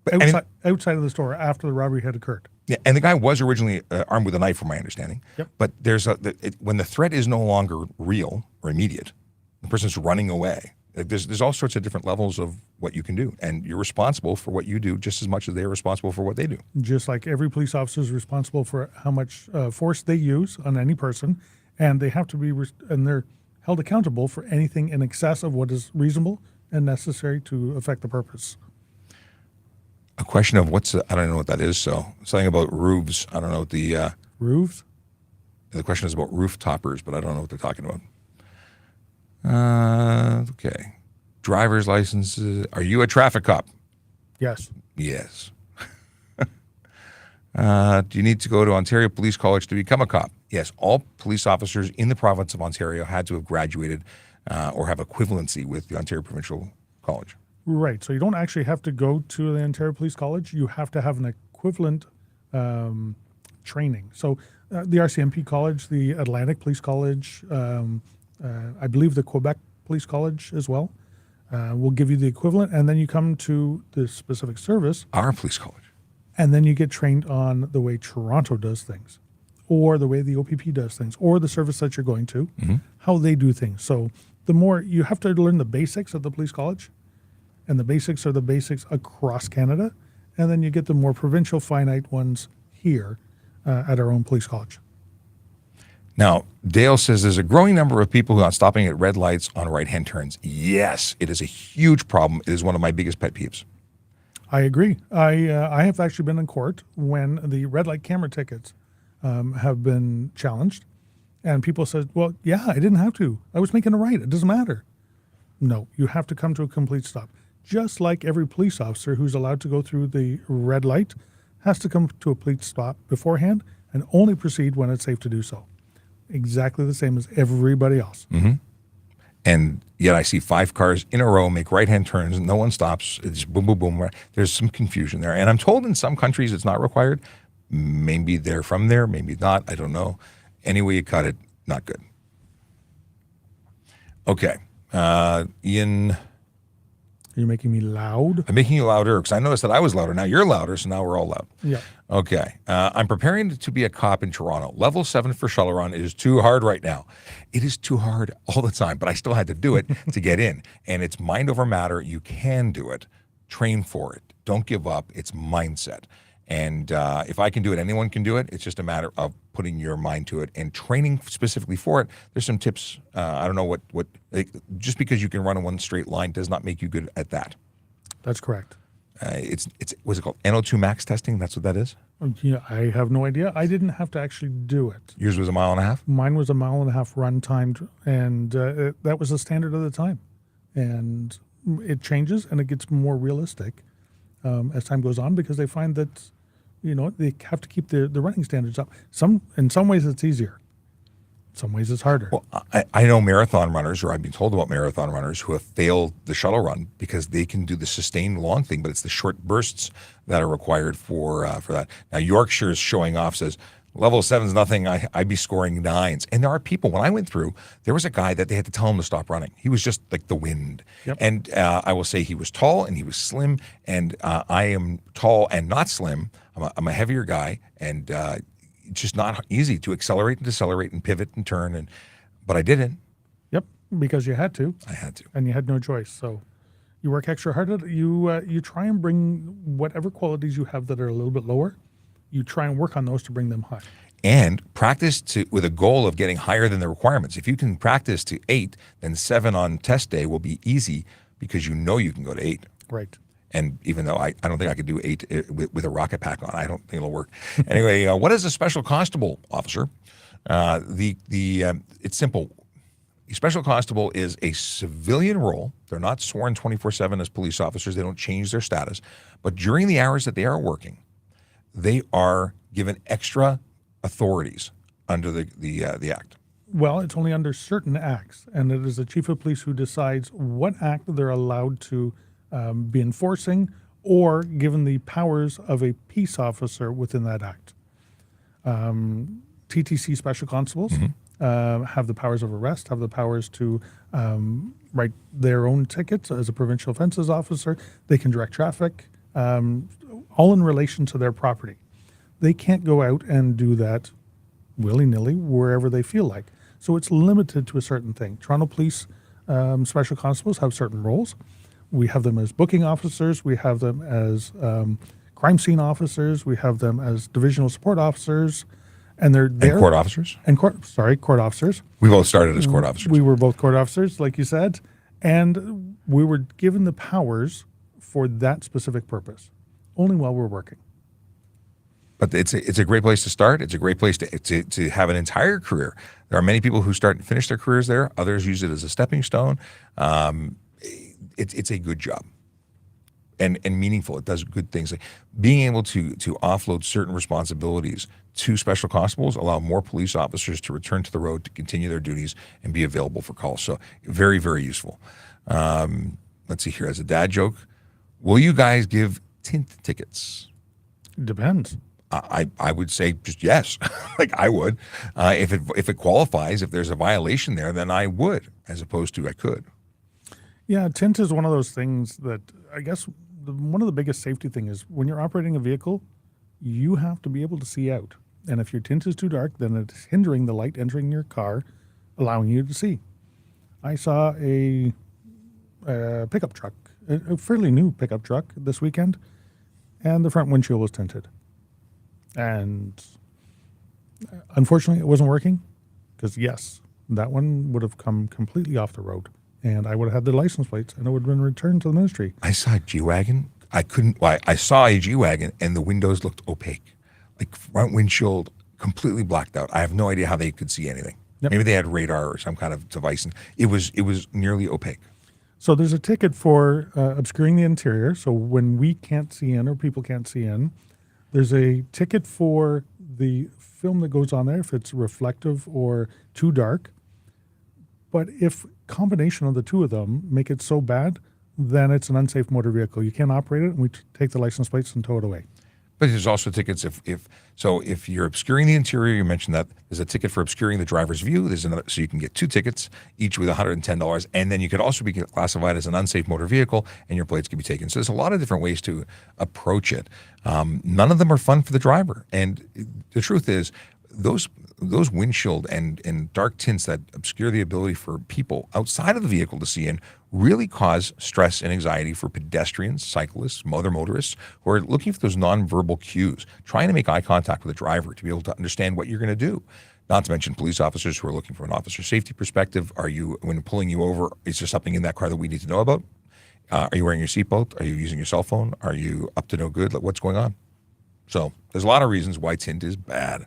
outside of the store after the robbery had occurred. Yeah, and the guy was originally armed with a knife, from my understanding. Yep. But when the threat is no longer real or immediate, the person's running away. There's all sorts of different levels of what you can do, and you're responsible for what you do just as much as they're responsible for what they do. Just like every police officer is responsible for how much force they use on any person, and they have to be and they're held accountable for anything in excess of what is reasonable and necessary to affect the purpose. A question of I don't know what that is. So something about roofs. I don't know what the roofs. The question is about roof toppers, but I don't know what they're talking about. Okay, driver's licenses. Are you a traffic cop? Yes. Yes. Do you need to go to Ontario Police College to become a cop? Yes. All police officers in the province of Ontario had to have graduated or have equivalency with the Ontario Provincial College. Right. So you don't actually have to go to the Ontario Police College. You have to have an equivalent training. So the RCMP College, the Atlantic Police College, I believe the Quebec Police College as well, will give you the equivalent. And then you come to the specific service. Our police college. And then you get trained on the way Toronto does things, or the way the OPP does things, or the service that you're going to, how they do things. So the more you have to learn the basics of the police college. And the basics are the basics across Canada. And then you get the more provincial finite ones here at our own police college. Now, Dale says there's a growing number of people who are stopping at red lights on right-hand turns. Yes, it is a huge problem. It is one of my biggest pet peeves. I agree. I have actually been in court when the red light camera tickets have been challenged. And people said, well, yeah, I didn't have to. I was making a right. It doesn't matter. No, you have to come to a complete stop. Just like every police officer who's allowed to go through the red light has to come to a complete stop beforehand and only proceed when it's safe to do so. Exactly the same as everybody else. And yet I see 5 cars in a row make right-hand turns and no one stops. It's boom, boom, boom. There's some confusion there. And I'm told in some countries it's not required. Maybe they're from there, maybe not. I don't know. Any way you cut it, not good. Okay. Ian, You're making me loud. I'm making you louder because I noticed that I was louder. Now you're louder, so now we're all loud. Yeah. Okay. I'm preparing to be a cop in Toronto. Level 7 for shuttle run is too hard right now. It is too hard all the time, but I still had to do it to get in. And it's mind over matter. You can do it. Train for it. Don't give up. It's mindset. And if I can do it, anyone can do it. It's just a matter of putting your mind to it and training specifically for it. There's some tips. I don't know what just because you can run in one straight line does not make you good at that. That's correct. It's what's it called? NO2 max testing. That's what that is. Yeah, I have no idea. I didn't have to actually do it. Yours was 1.5 miles? Mine was 1.5 miles run timed, and that was the standard of the time. And it changes and it gets more realistic as time goes on, because they find that, they have to keep the running standards up. In some ways it's easier. In some ways it's harder. Well, I know marathon runners, or I've been told about marathon runners who have failed the shuttle run because they can do the sustained long thing, but it's the short bursts that are required for that. Now, Yorkshire's showing off, says, level 7's nothing. I'd be scoring 9s. And there are people, when I went through, there was a guy that they had to tell him to stop running. He was just like the wind. Yep. And I will say he was tall and he was slim. And I am tall and not slim. I'm a heavier guy. And it's just not easy to accelerate and decelerate and pivot and turn. But I didn't. Yep, because you had to. I had to. And you had no choice. So you work extra hard at it. You try and bring whatever qualities you have that are a little bit lower. You try and work on those to bring them high. And practice with a goal of getting higher than the requirements. If you can practice to 8, then 7 on test day will be easy because you can go to 8. Right. And even though I don't think I could do 8 with a rocket pack on, I don't think it'll work. Anyway, what is a special constable officer? It's simple. A special constable is a civilian role. They're not sworn 24/7 as police officers. They don't change their status. But during the hours that they are working, they are given extra authorities under the act. Well, it's only under certain acts, and it is the chief of police who decides what act they're allowed to be enforcing, or given the powers of a peace officer within that act. TTC special constables have the powers of arrest, have the powers to write their own tickets as a provincial offences officer. They can direct traffic, all in relation to their property. They can't go out and do that willy-nilly wherever they feel like. So it's limited to a certain thing. Toronto Police special constables have certain roles. We have them as booking officers. We have them as crime scene officers. We have them as divisional support officers. And they're there. And court officers? And court officers. We both started as court officers. We were both court officers, like you said. And we were given the powers for that specific purpose, only while we're working. But it's a great place to start. It's a great place to have an entire career. There are many people who start and finish their careers there. Others use it as a stepping stone. It's a good job and meaningful. It does good things. Like being able to offload certain responsibilities to special constables allow more police officers to return to the road to continue their duties and be available for calls. So very, very useful. Let's see here. As a dad joke, will you guys give tint tickets? Depends. I would say just yes. Like I would. If it qualifies, if there's a violation there, then I would, as opposed to I could. Yeah, tint is one of those things that I guess one of the biggest safety thing is when you're operating a vehicle, you have to be able to see out. And if your tint is too dark, then it's hindering the light entering your car, allowing you to see. I saw a pickup truck, a fairly new pickup truck this weekend, and the front windshield was tinted. And unfortunately, it wasn't working because, yes, that one would have come completely off the road. And I would have had the license plates, and it would have been returned to the ministry. I saw a G-Wagon. I saw a G-Wagon, and the windows looked opaque. Like front windshield completely blacked out. I have no idea how they could see anything. Yep. Maybe they had radar or some kind of device. And it was nearly opaque. So there's a ticket for obscuring the interior. So when we can't see in or people can't see in, there's a ticket for the film that goes on there if it's reflective or too dark. But if combination of the two of them make it so bad, then it's an unsafe motor vehicle. You can't operate it, and we take the license plates and tow it away. But there's also tickets if you're obscuring the interior. You mentioned that there's a ticket for obscuring the driver's view. There's another, so you can get 2 tickets, each with $110, and then you could also be classified as an unsafe motor vehicle, and your plates can be taken. So there's a lot of different ways to approach it. None of them are fun for the driver, and the truth is, those windshield and dark tints that obscure the ability for people outside of the vehicle to see in really cause stress and anxiety for pedestrians, cyclists, other motorists who are looking for those nonverbal cues, trying to make eye contact with the driver to be able to understand what you're going to do. Not to mention police officers who are looking from an officer safety perspective. When pulling you over, is there something in that car that we need to know about? Are you wearing your seatbelt? Are you using your cell phone? Are you up to no good? Like, what's going on? So there's a lot of reasons why tint is bad.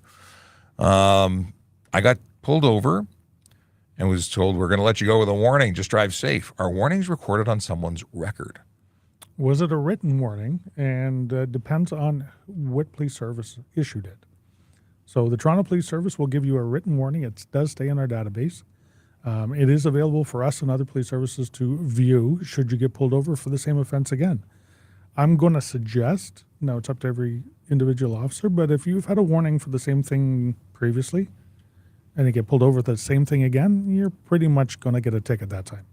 I got pulled over and was told, we're going to let you go with a warning, just drive safe. Our warning's recorded on someone's record. Was it a written warning? And depends on what police service issued it. So the Toronto Police Service will give you a written warning. It does stay in our database. It is available for us and other police services to view should you get pulled over for the same offense again. I'm going to suggest, now it's up to every individual officer, but if you've had a warning for the same thing previously and you get pulled over for the same thing again, you're pretty much going to get a ticket that time.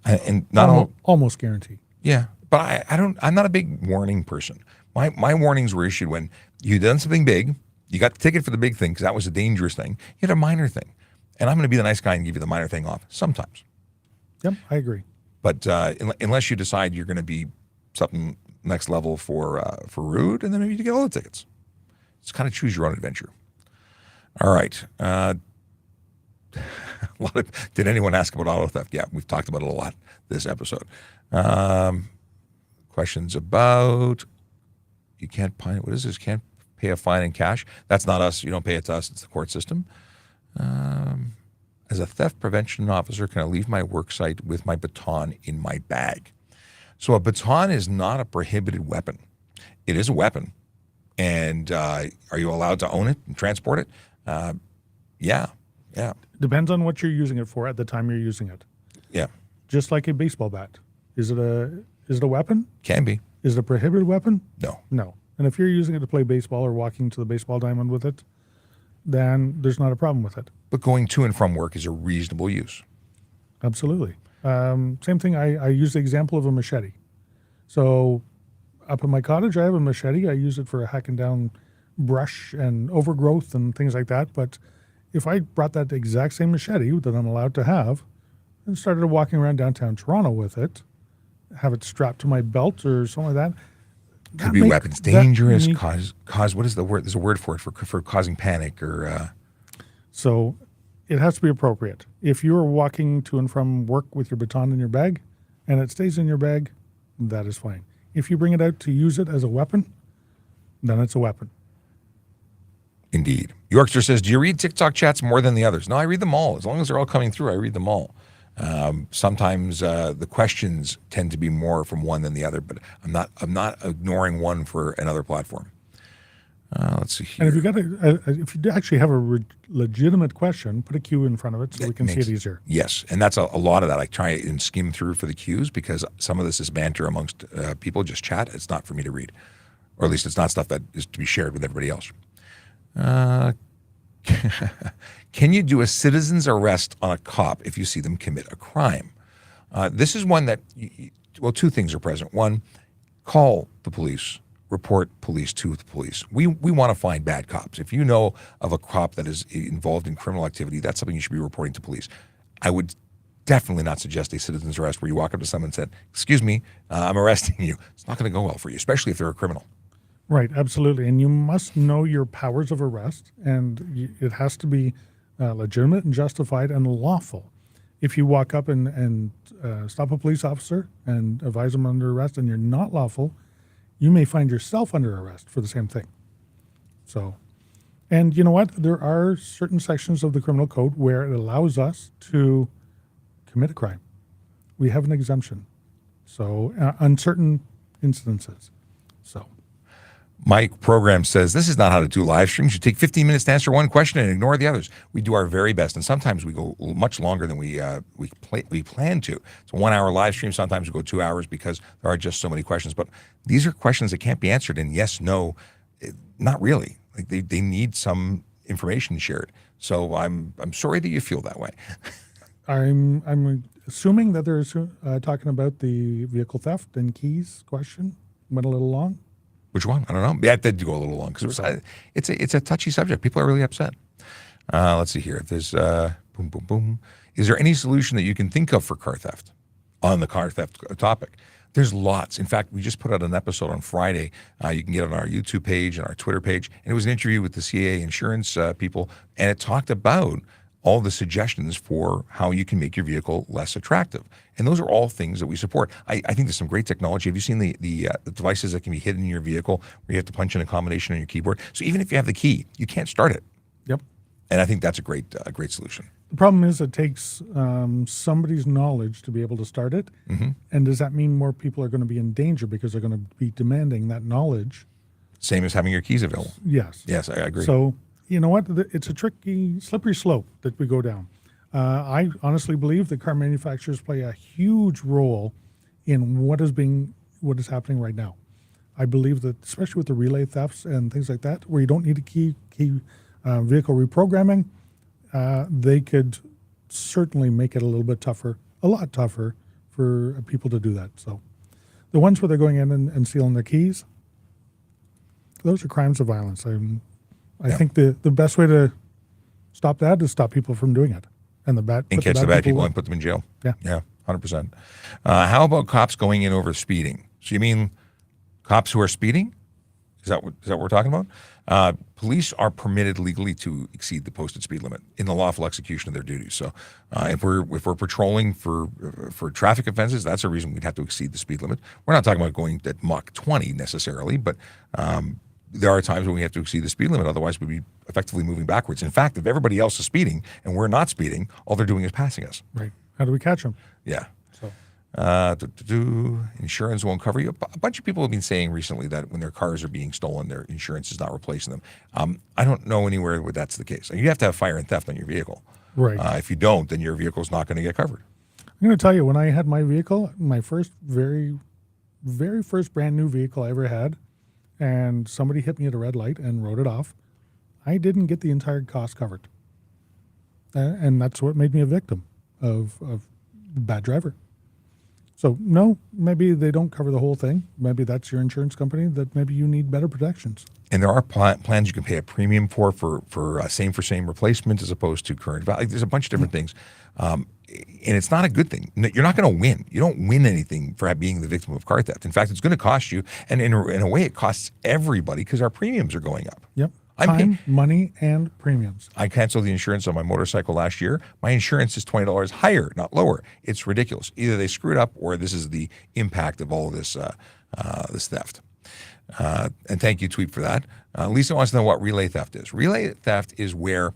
And not almost guaranteed. Yeah, but I'm not a big warning person. My warnings were issued when you done something big, you got the ticket for the big thing because that was a dangerous thing. You had a minor thing. And I'm going to be the nice guy and give you the minor thing off sometimes. Yep, I agree. But unless you decide you're going to be something next level for rude, and then maybe you get all the tickets. It's kind of choose your own adventure. All right. Did anyone ask about auto theft? Yeah, we've talked about it a lot this episode. Questions about you can't pay. What is this? Can't pay a fine in cash? That's not us. You don't pay it to us. It's the court system. As a theft prevention officer, can I leave my work site with my baton in my bag? So a baton is not a prohibited weapon. It is a weapon. And are you allowed to own it and transport it? Yeah. Depends on what you're using it for at the time you're using it. Yeah. Just like a baseball bat. Is it a weapon? Can be. Is it a prohibited weapon? No. No. And if you're using it to play baseball or walking to the baseball diamond with it, then there's not a problem with it. But going to and from work is a reasonable use. Absolutely. Same thing, I use the example of a machete. So up in my cottage, I have a machete. I use it for hacking down brush and overgrowth and things like that. But if I brought that exact same machete that I'm allowed to have and started walking around downtown Toronto with it, have it strapped to my belt or something like that, could be weapons, dangerous, cause. What is the word? There's a word for it for causing panic or. So, it has to be appropriate. If you are walking to and from work with your baton in your bag, and it stays in your bag, that is fine. If you bring it out to use it as a weapon, then it's a weapon. Indeed. Yorkster says, "Do you read TikTok chats more than the others?" No, I read them all. As long as they're all coming through, I read them all. Sometimes the questions tend to be more from one than the other, but I'm not ignoring one for another platform. Let's see here. And if you actually have a legitimate question, put a Q in front of it so we can see it easier. Yes, and that's a lot of that. I try and skim through for the Qs because some of this is banter amongst people, just chat. It's not for me to read, or at least it's not stuff that is to be shared with everybody else. Can you do a citizen's arrest on a cop if you see them commit a crime? This is one that, two things are present. One, call the police, report police to the police. We want to find bad cops. If you know of a cop that is involved in criminal activity, that's something you should be reporting to police. I would definitely not suggest a citizen's arrest where you walk up to someone and said, "Excuse me, I'm arresting you." It's not going to go well for you, especially if they're a criminal. Right, absolutely. And you must know your powers of arrest, and it has to be legitimate and justified and lawful. If you walk up and stop a police officer and advise them under arrest and you're not lawful, you may find yourself under arrest for the same thing. So, and you know what? There are certain sections of the criminal code where it allows us to commit a crime. We have an exemption. So, on certain instances. So. My program says this is not how to do live streams. You take 15 minutes to answer one question and ignore the others. We do our very best, and sometimes we go much longer than we plan to. It's a 1 hour live stream. Sometimes we go 2 hours because there are just so many questions. But these are questions that can't be answered in yes, no, not really. Like they need some information shared. So I'm sorry that you feel that way. I'm assuming that they're talking about the vehicle theft and keys question. Went a little long. Which one? I don't know. Yeah, it did go a little long because it's a touchy subject. People are really upset. Let's see here. If there's boom, boom, boom. Is there any solution that you can think of for car theft on the car theft topic? There's lots. In fact, we just put out an episode on Friday. You can get it on our YouTube page and our Twitter page. And it was an interview with the CAA insurance people. And it talked about all the suggestions for how you can make your vehicle less attractive. And those are all things that we support. I think there's some great technology. Have you seen the devices that can be hidden in your vehicle where you have to punch in a combination on your keyboard? So even if you have the key, you can't start it. Yep. And I think that's a great solution. The problem is it takes somebody's knowledge to be able to start it. Mm-hmm. And does that mean more people are going to be in danger because they're going to be demanding that knowledge? Same as having your keys available. Yes. Yes, I agree. So, you know what? It's a tricky, slippery slope that we go down. I honestly believe that car manufacturers play a huge role in what is happening right now. I believe that, especially with the relay thefts and things like that, where you don't need a key vehicle reprogramming, they could certainly make it a little bit tougher, a lot tougher for people to do that. So the ones where they're going in and stealing their keys, those are crimes of violence. I think the best way to stop that is stop people from doing it. And catch the bad people and put them in jail. Yeah. 100%. How about cops going in over speeding? So you mean cops who are speeding? Is that what we're talking about? Police are permitted legally to exceed the posted speed limit in the lawful execution of their duties. So if we're patrolling for traffic offenses, that's a reason we'd have to exceed the speed limit. We're not talking about going at Mach 20 necessarily, but there are times when we have to exceed the speed limit. Otherwise, we'd be effectively moving backwards. In fact, if everybody else is speeding and we're not speeding, all they're doing is passing us. Right. How do we catch them? Yeah. So. Insurance won't cover you. A bunch of people have been saying recently that when their cars are being stolen, their insurance is not replacing them. I don't know anywhere where that's the case. You have to have fire and theft on your vehicle. Right. If you don't, then your vehicle is not going to get covered. I'm going to tell you, when I had my vehicle, my first very, very first brand new vehicle I ever had, and somebody hit me at a red light and wrote it off, I didn't get the entire cost covered. And that's what made me a victim of bad driver. So no, maybe they don't cover the whole thing. Maybe that's your insurance company, that maybe you need better protections. And there are plans you can pay a premium for same replacement as opposed to current value. There's a bunch of different things. And it's not a good thing. You're not going to win. You don't win anything for being the victim of car theft. In fact, it's going to cost you. And in a way, it costs everybody because our premiums are going up. Yep. Time, money, and premiums. I canceled the insurance on my motorcycle last year. My insurance is $20 higher, not lower. It's ridiculous. Either they screwed up or this is the impact of all of this this theft. And thank you, Tweet, for that. Lisa wants to know what relay theft is. Relay theft is where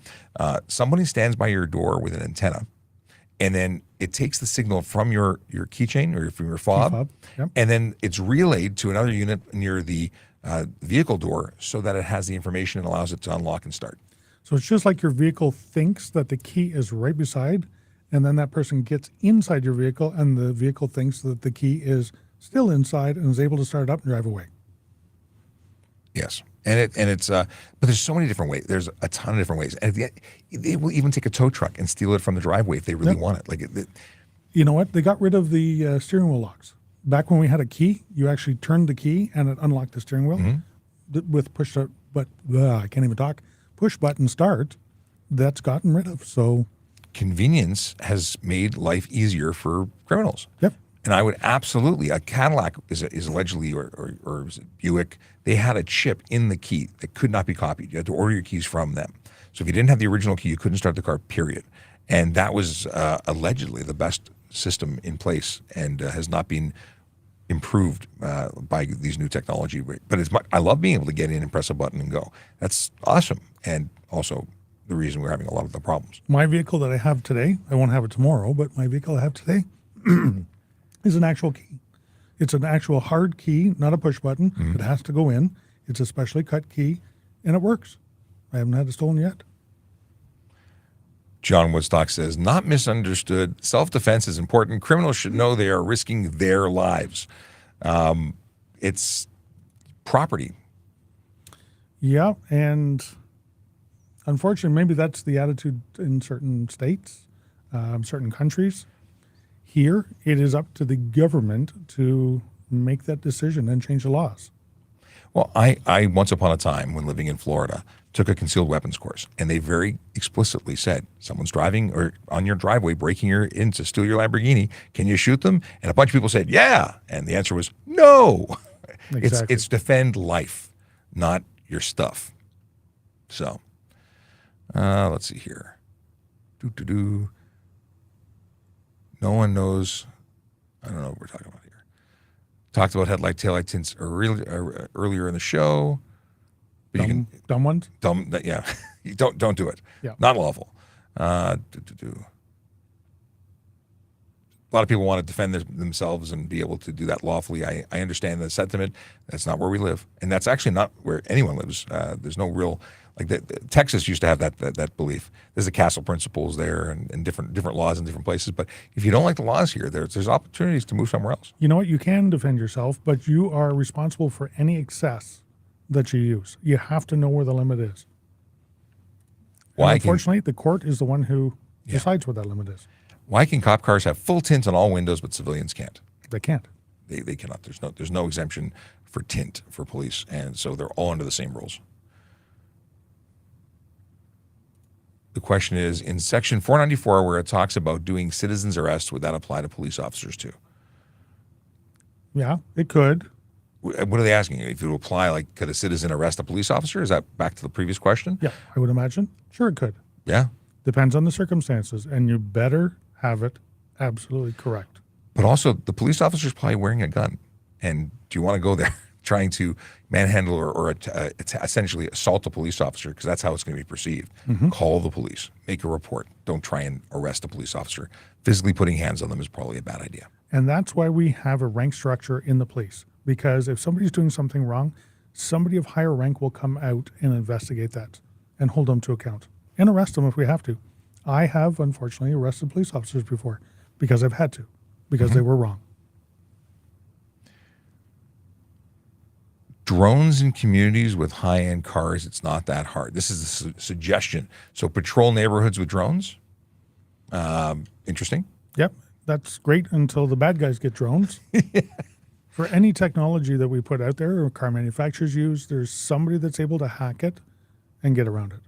somebody stands by your door with an antenna, and then it takes the signal from your keychain or from your fob, Yep. and then it's relayed to another unit near the vehicle door so that it has the information and allows it to unlock and start. So it's just like your vehicle thinks that the key is right beside, and then that person gets inside your vehicle, and the vehicle thinks that the key is still inside and is able to start it up and drive away. Yes. It's but there's so many different ways. There's a ton of different ways. And they will even take a tow truck and steal it from the driveway if they really want it. You know what? They got rid of the steering wheel locks. Back when we had a key, you actually turned the key and it unlocked the steering wheel with push button start. That's gotten rid of. So convenience has made life easier for criminals. Yep. And I would absolutely, a Cadillac is allegedly, or was it Buick, they had a chip in the key that could not be copied. You had to order your keys from them. So if you didn't have the original key, you couldn't start the car, period. And that was allegedly the best system in place and has not been improved by these new technology. But I love being able to get in and press a button and go. That's awesome. And also the reason we're having a lot of the problems. My vehicle that I have today, I won't have it tomorrow, but my vehicle I have today is an actual key. It's an actual hard key, not a push button. It has to go in. It's a specially cut key, and it works. I haven't had it stolen yet. John Woodstock says, not misunderstood. Self-defense is important. Criminals should know they are risking their lives. It's property. Yeah, and unfortunately, maybe that's the attitude in certain states, certain countries. Here, it is up to the government to make that decision and change the laws. Well, I once upon a time, when living in Florida, took a concealed weapons course, and they very explicitly said, someone's driving or on your driveway, breaking in to steal your Lamborghini, can you shoot them? And a bunch of people said, yeah. And the answer was, no. Exactly. It's defend life, not your stuff. So, let's see here. No one knows. I don't know what we're talking about here. Talked about headlight, taillight tints earlier in the show. But Dumb ones? Yeah. You don't do it. Yeah. Not lawful. A lot of people want to defend themselves and be able to do that lawfully. I understand the sentiment. That's not where we live, and that's actually not where anyone lives. There's no real Texas used to have that belief. There's the castle principles there, and different laws in different places. But if you don't like the laws here, there's opportunities to move somewhere else. You know what? You can defend yourself, but you are responsible for any excess that you use. You have to know where the limit is. Unfortunately, the court is the one who decides what that limit is. Why can cop cars have full tint on all windows, but civilians can't? They can't. They cannot. There's no exemption for tint for police, and so they're all under the same rules. The question is, in Section 494, where it talks about doing citizens arrests, would that apply to police officers too? Yeah, it could. What are they asking? If it would apply, could a citizen arrest a police officer? Is that back to the previous question? Yeah, I would imagine. Sure, it could. Yeah. Depends on the circumstances, and you better have it absolutely correct. But also, the police officer's probably wearing a gun. And do you want to go there trying to manhandle or essentially assault a police officer? Because that's how it's going to be perceived. Mm-hmm. Call the police. Make a report. Don't try and arrest a police officer. Physically putting hands on them is probably a bad idea. And that's why we have a rank structure in the police. Because if somebody's doing something wrong, somebody of higher rank will come out and investigate that and hold them to account and arrest them if we have to. I have, unfortunately, arrested police officers before because I've had to, because they were wrong. Drones in communities with high-end cars, it's not that hard. This is a suggestion. So patrol neighborhoods with drones. Interesting. Yep, that's great until the bad guys get drones. For any technology that we put out there or car manufacturers use, there's somebody that's able to hack it and get around it.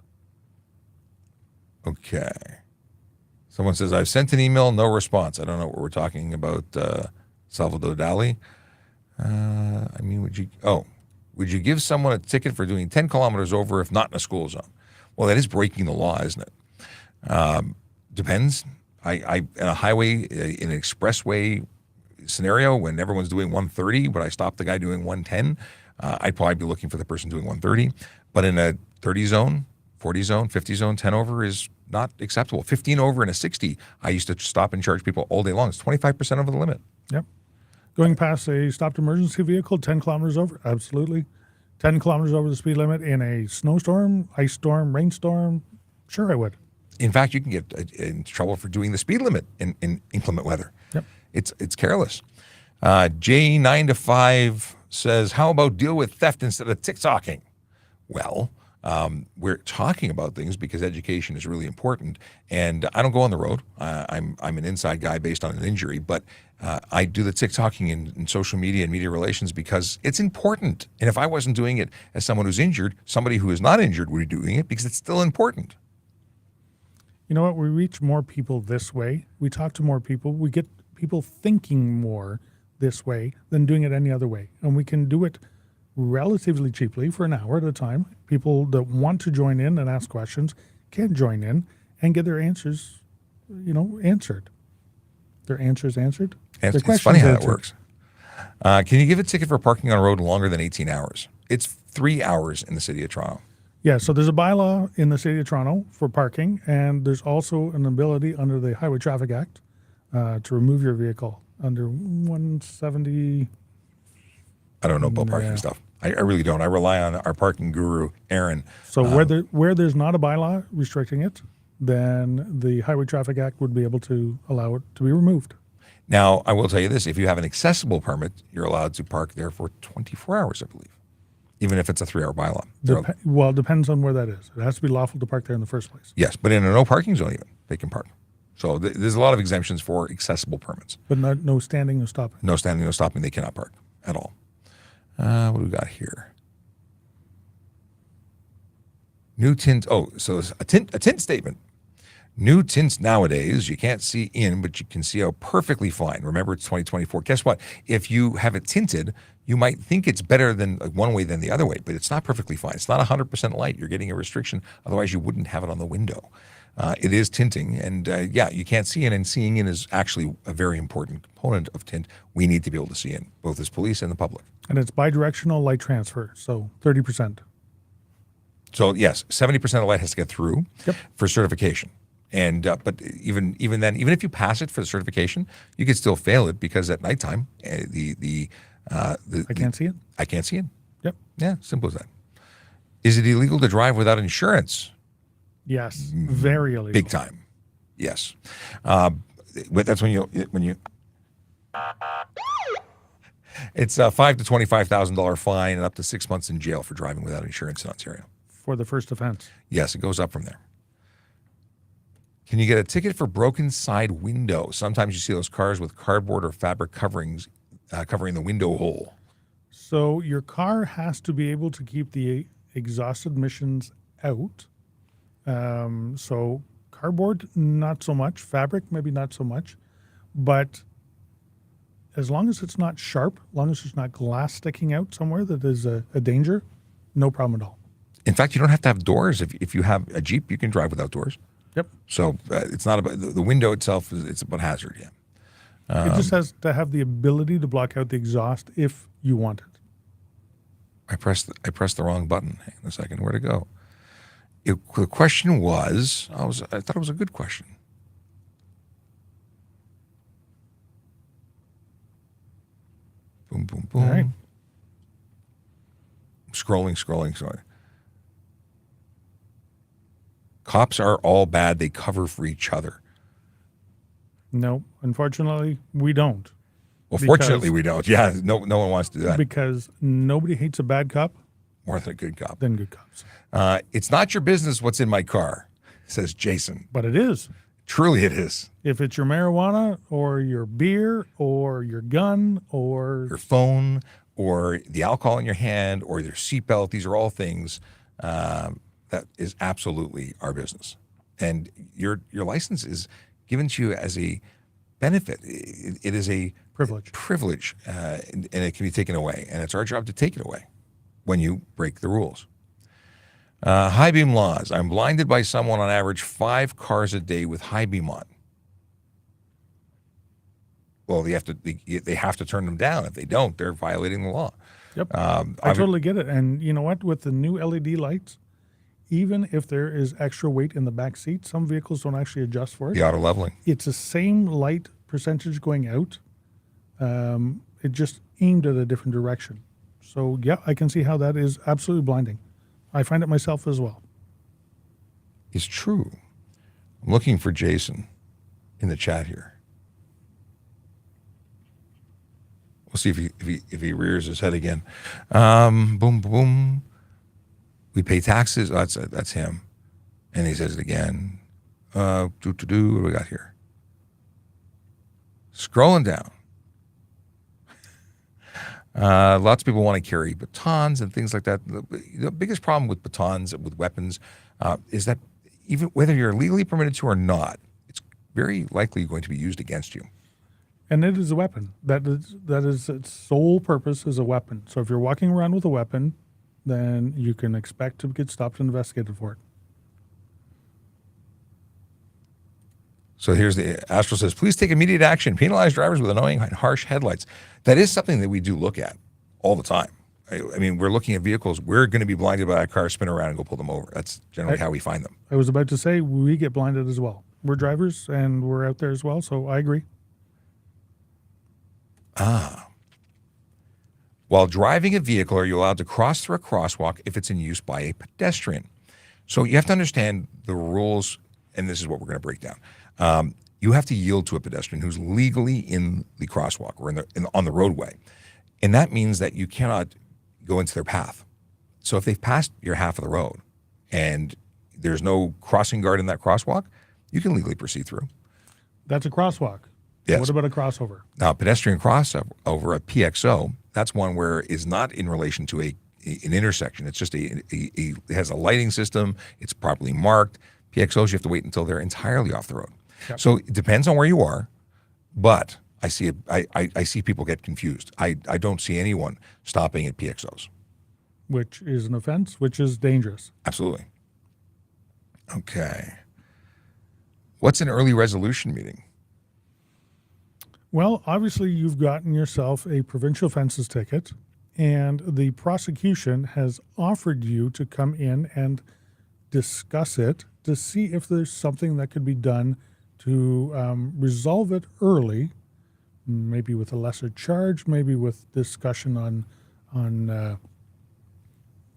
Okay. Someone says, I've sent an email, no response. I don't know what we're talking about. Salvador Dali. Would you give someone a ticket for doing 10 kilometers over if not in a school zone? Well, that is breaking the law, isn't it? Depends. In a highway, in an expressway scenario, when everyone's doing 130, but I stop the guy doing 110, I'd probably be looking for the person doing 130. But in a 30 zone, 40 zone, 50 zone, 10 over is not acceptable. 15 over and a 60, I used to stop and charge people all day long. It's 25% over the limit. Yep. Going past a stopped emergency vehicle, 10 kilometers over, absolutely. 10 kilometers over the speed limit in a snowstorm, ice storm, rainstorm, sure I would. In fact, you can get in trouble for doing the speed limit in inclement weather. Yep. It's careless. J9 to 5 says, how about deal with theft instead of TikToking? Well, we're talking about things because education is really important. And I don't go on the road. I'm an inside guy based on an injury, but I do the TikToking in social media and media relations because it's important. And if I wasn't doing it as someone who's injured, somebody who is not injured would be doing it because it's still important. You know what? We reach more people this way. We talk to more people. We get people thinking more this way than doing it any other way. And we can do it relatively cheaply for an hour at a time. People that want to join in and ask questions can join in and get their answers, answered. Their answers answered. It's funny how that works. Can you give a ticket for parking on a road longer than 18 hours? It's 3 hours in the city of Toronto. Yeah, so there's a bylaw in the city of Toronto for parking, and there's also an ability under the Highway Traffic Act to remove your vehicle under 170. I don't know about parking stuff. I really don't. I rely on our parking guru, Aaron. So where there's not a bylaw restricting it, then the Highway Traffic Act would be able to allow it to be removed. Now, I will tell you this. If you have an accessible permit, you're allowed to park there for 24 hours, I believe, even if it's a 3-hour bylaw. Well, it depends on where that is. It has to be lawful to park there in the first place. Yes, but in a no parking zone even, they can park. So there's a lot of exemptions for accessible permits. But no standing, no stopping. No standing, no stopping. They cannot park at all. What do we got here? New tint. Oh, so a tint statement. New tints nowadays, you can't see in, but you can see out perfectly fine. Remember, it's 2024. Guess what? If you have it tinted, you might think it's better than one way than the other way, but it's not perfectly fine. It's not 100% light. You're getting a restriction. Otherwise, you wouldn't have it on the window. It is tinting, and yeah, you can't see in, and seeing in is actually a very important component of tint. We need to be able to see in, both as police and the public. And it's bidirectional light transfer, so 30%. So yes, 70% of light has to get through for certification. And but even then, even if you pass it for the certification, you could still fail it because at nighttime, I can't see it. I can't see it. Yep. Yeah, simple as that. Is it illegal to drive without insurance? Yes, very illegal. Big time. Yes. But that's when you it's a $5,000 to $25,000 fine and up to 6 months in jail for driving without insurance in Ontario. For the first offense. Yes, it goes up from there. Can you get a ticket for broken side window? Sometimes you see those cars with cardboard or fabric coverings covering the window hole. So your car has to be able to keep the exhaust emissions out. So cardboard, not so much. Fabric, maybe not so much. But as long as it's not sharp, as long as there's not glass sticking out somewhere that is a danger, no problem at all. In fact, you don't have to have doors. If you have a Jeep, you can drive without doors. Yep. So it's not about the window itself. It's about hazard. Yeah. It just has to have the ability to block out the exhaust if you want it. I pressed the wrong button. Hang on a second. Where'd it go? The question was, I thought it was a good question. Boom, boom, boom. All right. Scrolling. Cops are all bad. They cover for each other. No, unfortunately, we don't. Well, fortunately, we don't. Yeah, no one wants to do that. Because nobody hates a bad cop More than a good cop. than good cops. It's not your business what's in my car, says Jason. But it is. Truly it is. If it's your marijuana or your beer or your gun or Your phone or the alcohol in your hand or your seatbelt, these are all things that is absolutely our business. And your license is given to you as a benefit. It is a privilege, and it can be taken away. And it's our job to take it away when you break the rules. High beam laws. I'm blinded by someone on average 5 cars a day with high beam on. Well, they have to turn them down. If they don't, they're violating the law. Yep. I totally get it. And you know what? With the new LED lights, even if there is extra weight in the back seat, some vehicles don't actually adjust for it. The auto leveling. It's the same light percentage going out. It just aimed at a different direction. So yeah, I can see how that is absolutely blinding. I find it myself as well. It's true. I'm looking for Jason in the chat here. We'll see if he rears his head again. Boom, boom. We pay taxes. Oh, that's him. And he says it again. What do we got here? Scrolling down. Lots of people want to carry batons and things like that. The biggest problem with batons, with weapons, is that even whether you're legally permitted to or not, it's very likely going to be used against you. And it is a weapon. That is its sole purpose is a weapon. So if you're walking around with a weapon, then you can expect to get stopped and investigated for it. So here's the Astral says, please take immediate action. Penalize drivers with annoying and harsh headlights. That is something that we do look at all the time. I mean, we're looking at vehicles. We're going to be blinded by a car, spin around and go pull them over. That's generally how we find them. I was about to say, we get blinded as well. We're drivers and we're out there as well. So I agree. While driving a vehicle, are you allowed to cross through a crosswalk if it's in use by a pedestrian? So you have to understand the rules, and this is what we're going to break down. You have to yield to a pedestrian who's legally in the crosswalk or on the roadway. And that means that you cannot go into their path. So if they've passed your half of the road and there's no crossing guard in that crosswalk, you can legally proceed through. That's a crosswalk. Yes. What about a crossover? Now, a pedestrian crossover, a PXO, that's one where it is not in relation to an intersection. It's just it has a lighting system. It's properly marked. PXOs, you have to wait until they're entirely off the road. Yep. So it depends on where you are, but I see people get confused. I don't see anyone stopping at PXOs. Which is an offense, which is dangerous. Absolutely. Okay. What's an early resolution meeting? Well, obviously you've gotten yourself a provincial offenses ticket, and the prosecution has offered you to come in and discuss it to see if there's something that could be done to resolve it early, maybe with a lesser charge, maybe with discussion on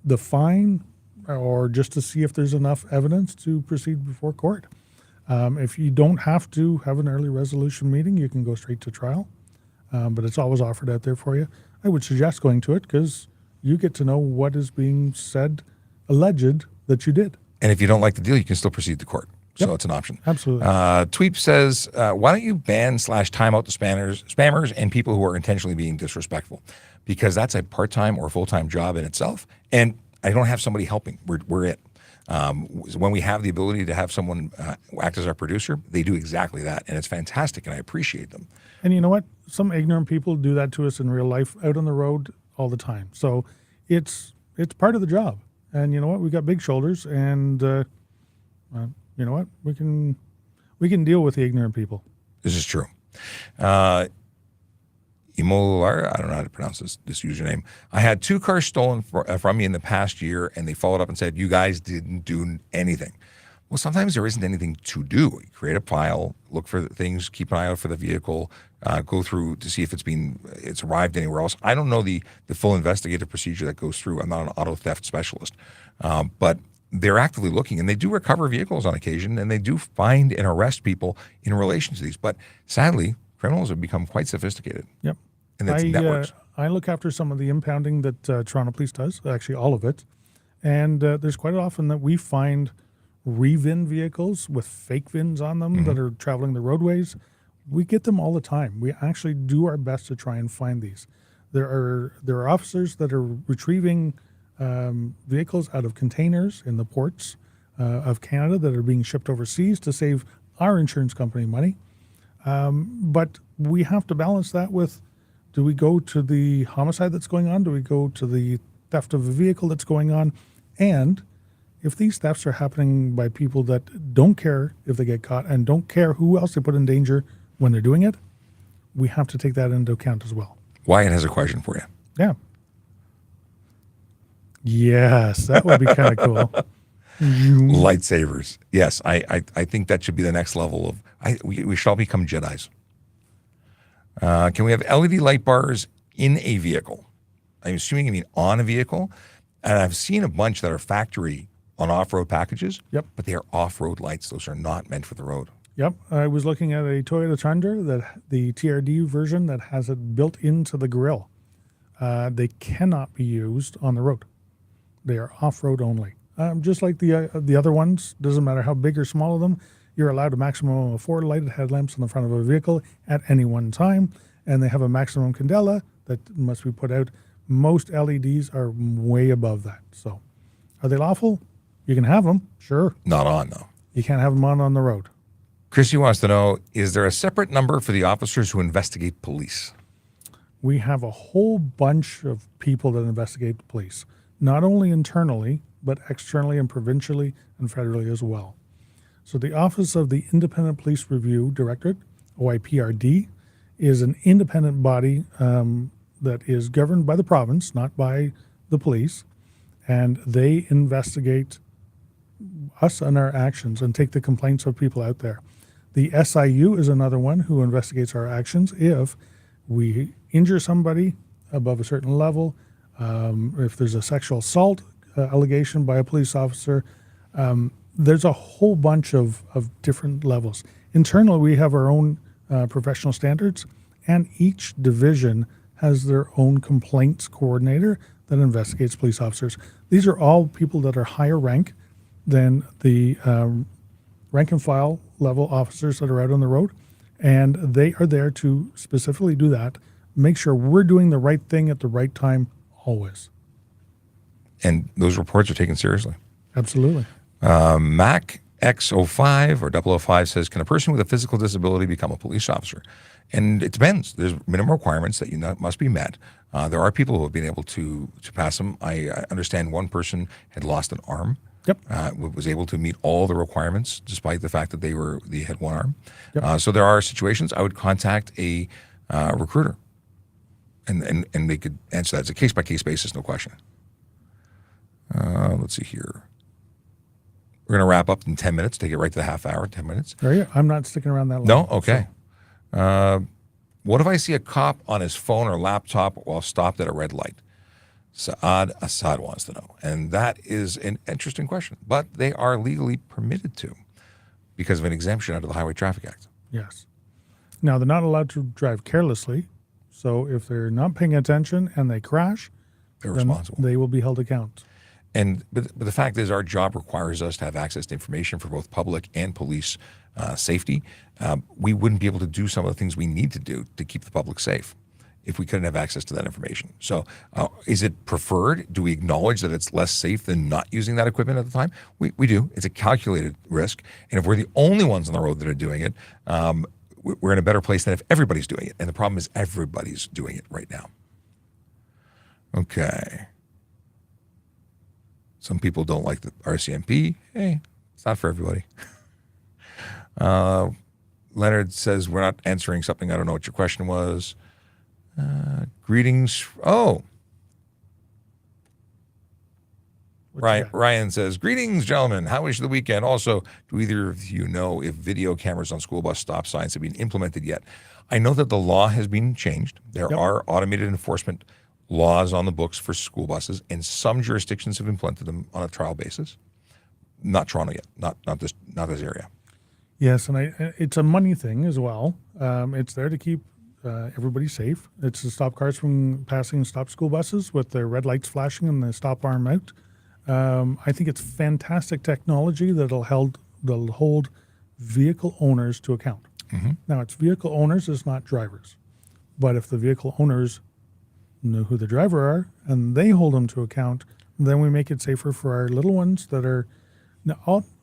the fine, or just to see if there's enough evidence to proceed before court. If you don't have to have an early resolution meeting, you can go straight to trial, but it's always offered out there for you. I would suggest going to it because you get to know what is being said, alleged that you did. And if you don't like the deal, you can still proceed to court. So Yep. it's an option. Absolutely. Tweep says, why don't you ban / time out the spammers and people who are intentionally being disrespectful? Because that's a part-time or full-time job in itself. And I don't have somebody helping. We're it. When we have the ability to have someone act as our producer, they do exactly that. And it's fantastic, and I appreciate them. And you know what? Some ignorant people do that to us in real life out on the road all the time. So it's part of the job. And you know what? We've got big shoulders, and you know what? We can deal with the ignorant people. This is true. Imolar, I don't know how to pronounce this username. I had 2 cars stolen from me in the past year, and they followed up and said, you guys didn't do anything. Well, sometimes there isn't anything to do. You create a file, look for things, keep an eye out for the vehicle, go through to see if it's arrived anywhere else. I don't know the full investigative procedure that goes through. I'm not an auto theft specialist, but they're actively looking, and they do recover vehicles on occasion, and they do find and arrest people in relation to these. But sadly, criminals have become quite sophisticated. Yep. And that's networks. I look after some of the impounding that Toronto Police does, actually all of it. And there's quite often that we find re-VIN vehicles with fake VINs on them that are traveling the roadways. We get them all the time. We actually do our best to try and find these. There are officers that are retrieving vehicles out of containers in the ports of Canada that are being shipped overseas to save our insurance company money. But we have to balance that with, do we go to the homicide that's going on? Do we go to the theft of a vehicle that's going on? And if these thefts are happening by people that don't care if they get caught and don't care who else they put in danger when they're doing it, we have to take that into account as well. Wyatt has a question for you. Yeah. Yes, that would be kind of cool. Lightsabers. Yes, I think that should be the next level of. We should all become Jedis. Can we have LED light bars in a vehicle? I'm assuming you mean on a vehicle. And I've seen a bunch that are factory on off-road packages. Yep. But they are off-road lights. Those are not meant for the road. Yep. I was looking at a Toyota Tundra, the TRD version that has it built into the grille. They cannot be used on the road. They are off-road only. Just like the other ones, doesn't matter how big or small of them, you're allowed a maximum of 4 lighted headlamps on the front of a vehicle at any one time, and they have a maximum candela that must be put out. Most LEDs are way above that. So are they lawful? You can have them, sure. Not on, though. You can't have them on the road. Chrissy wants to know, is there a separate number for the officers who investigate police? We have a whole bunch of people that investigate the police, not only internally, but externally and provincially and federally as well. So the Office of the Independent Police Review Directorate, OIPRD, is an independent body that is governed by the province, not by the police, and they investigate us and our actions and take the complaints of people out there. The SIU is another one who investigates our actions. If we injure somebody above a certain level, if there's a sexual assault allegation by a police officer, there's a whole bunch of different levels. Internally, we have our own professional standards, and each division has their own complaints coordinator that investigates police officers. These are all people that are higher rank than the rank and file level officers that are out on the road, and they are there to specifically do that, make sure we're doing the right thing at the right time always. And those reports are taken seriously. Absolutely. Mac X05 or 005 says, can a person with a physical disability become a police officer? And it depends. There's minimum requirements that must be met. There are people who have been able to pass them. I understand one person had lost an arm. Yep. Was able to meet all the requirements despite the fact that they had one arm. Yep. So there are situations I would contact a recruiter, and they could answer that. It's a case-by-case basis, no question. Let's see here. We're going to wrap up in 10 minutes, take it right to the half hour, 10 minutes. There you go. I'm not sticking around that long. No? Okay. What if I see a cop on his phone or laptop while stopped at a red light? Assad wants to know. And that is an interesting question. But they are legally permitted to because of an exemption under the Highway Traffic Act. Yes. Now, they're not allowed to drive carelessly. So if they're not paying attention and they crash, They're responsible. They will be held accountable. But the fact is, our job requires us to have access to information for both public and police safety. We wouldn't be able to do some of the things we need to do to keep the public safe if we couldn't have access to that information. So is it preferred? Do we acknowledge that it's less safe than not using that equipment at the time? We do. It's a calculated risk. And if we're the only ones on the road that are doing it, we're in a better place than if everybody's doing it. And the problem is everybody's doing it right now. Okay. Some people don't like the RCMP. Hey, it's not for everybody. Leonard says, we're not answering something. I don't know what your question was. Greetings. Oh. Ryan says, greetings, gentlemen. How was the weekend? Also, do either of you know if video cameras on school bus stop signs have been implemented yet? I know that the law has been changed. There are automated enforcement laws on the books for school buses, and some jurisdictions have implemented them on a trial basis. Not Toronto yet, not this area. Yes, and it's a money thing as well. It's there to keep everybody safe. It's to stop cars from passing stop school buses with their red lights flashing and the stop arm out. I think it's fantastic technology that'll hold vehicle owners to account. Mm-hmm. Now, it's vehicle owners, it's not drivers. But if the vehicle owners know who the driver are and they hold them to account, then we make it safer for our little ones that are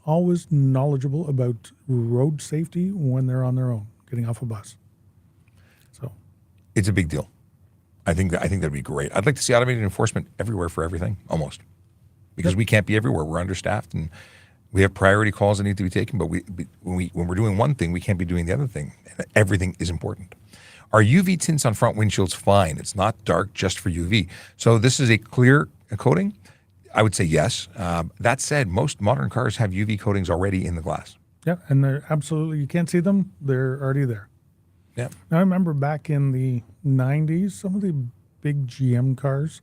always knowledgeable about road safety when they're on their own, getting off a bus. So it's a big deal. I think that'd be great. I'd like to see automated enforcement everywhere for everything, almost, because we can't be everywhere. We're understaffed and we have priority calls that need to be taken. But when we're doing one thing, we can't be doing the other thing. Everything is important. Are UV tints on front windshields fine? It's not dark just for UV. So this is a clear coating. I would say yes. That said, most modern cars have UV coatings already in the glass. Yeah, and they're absolutely, you can't see them. They're already there. Yeah. Now, I remember back in the 90s, some of the big GM cars,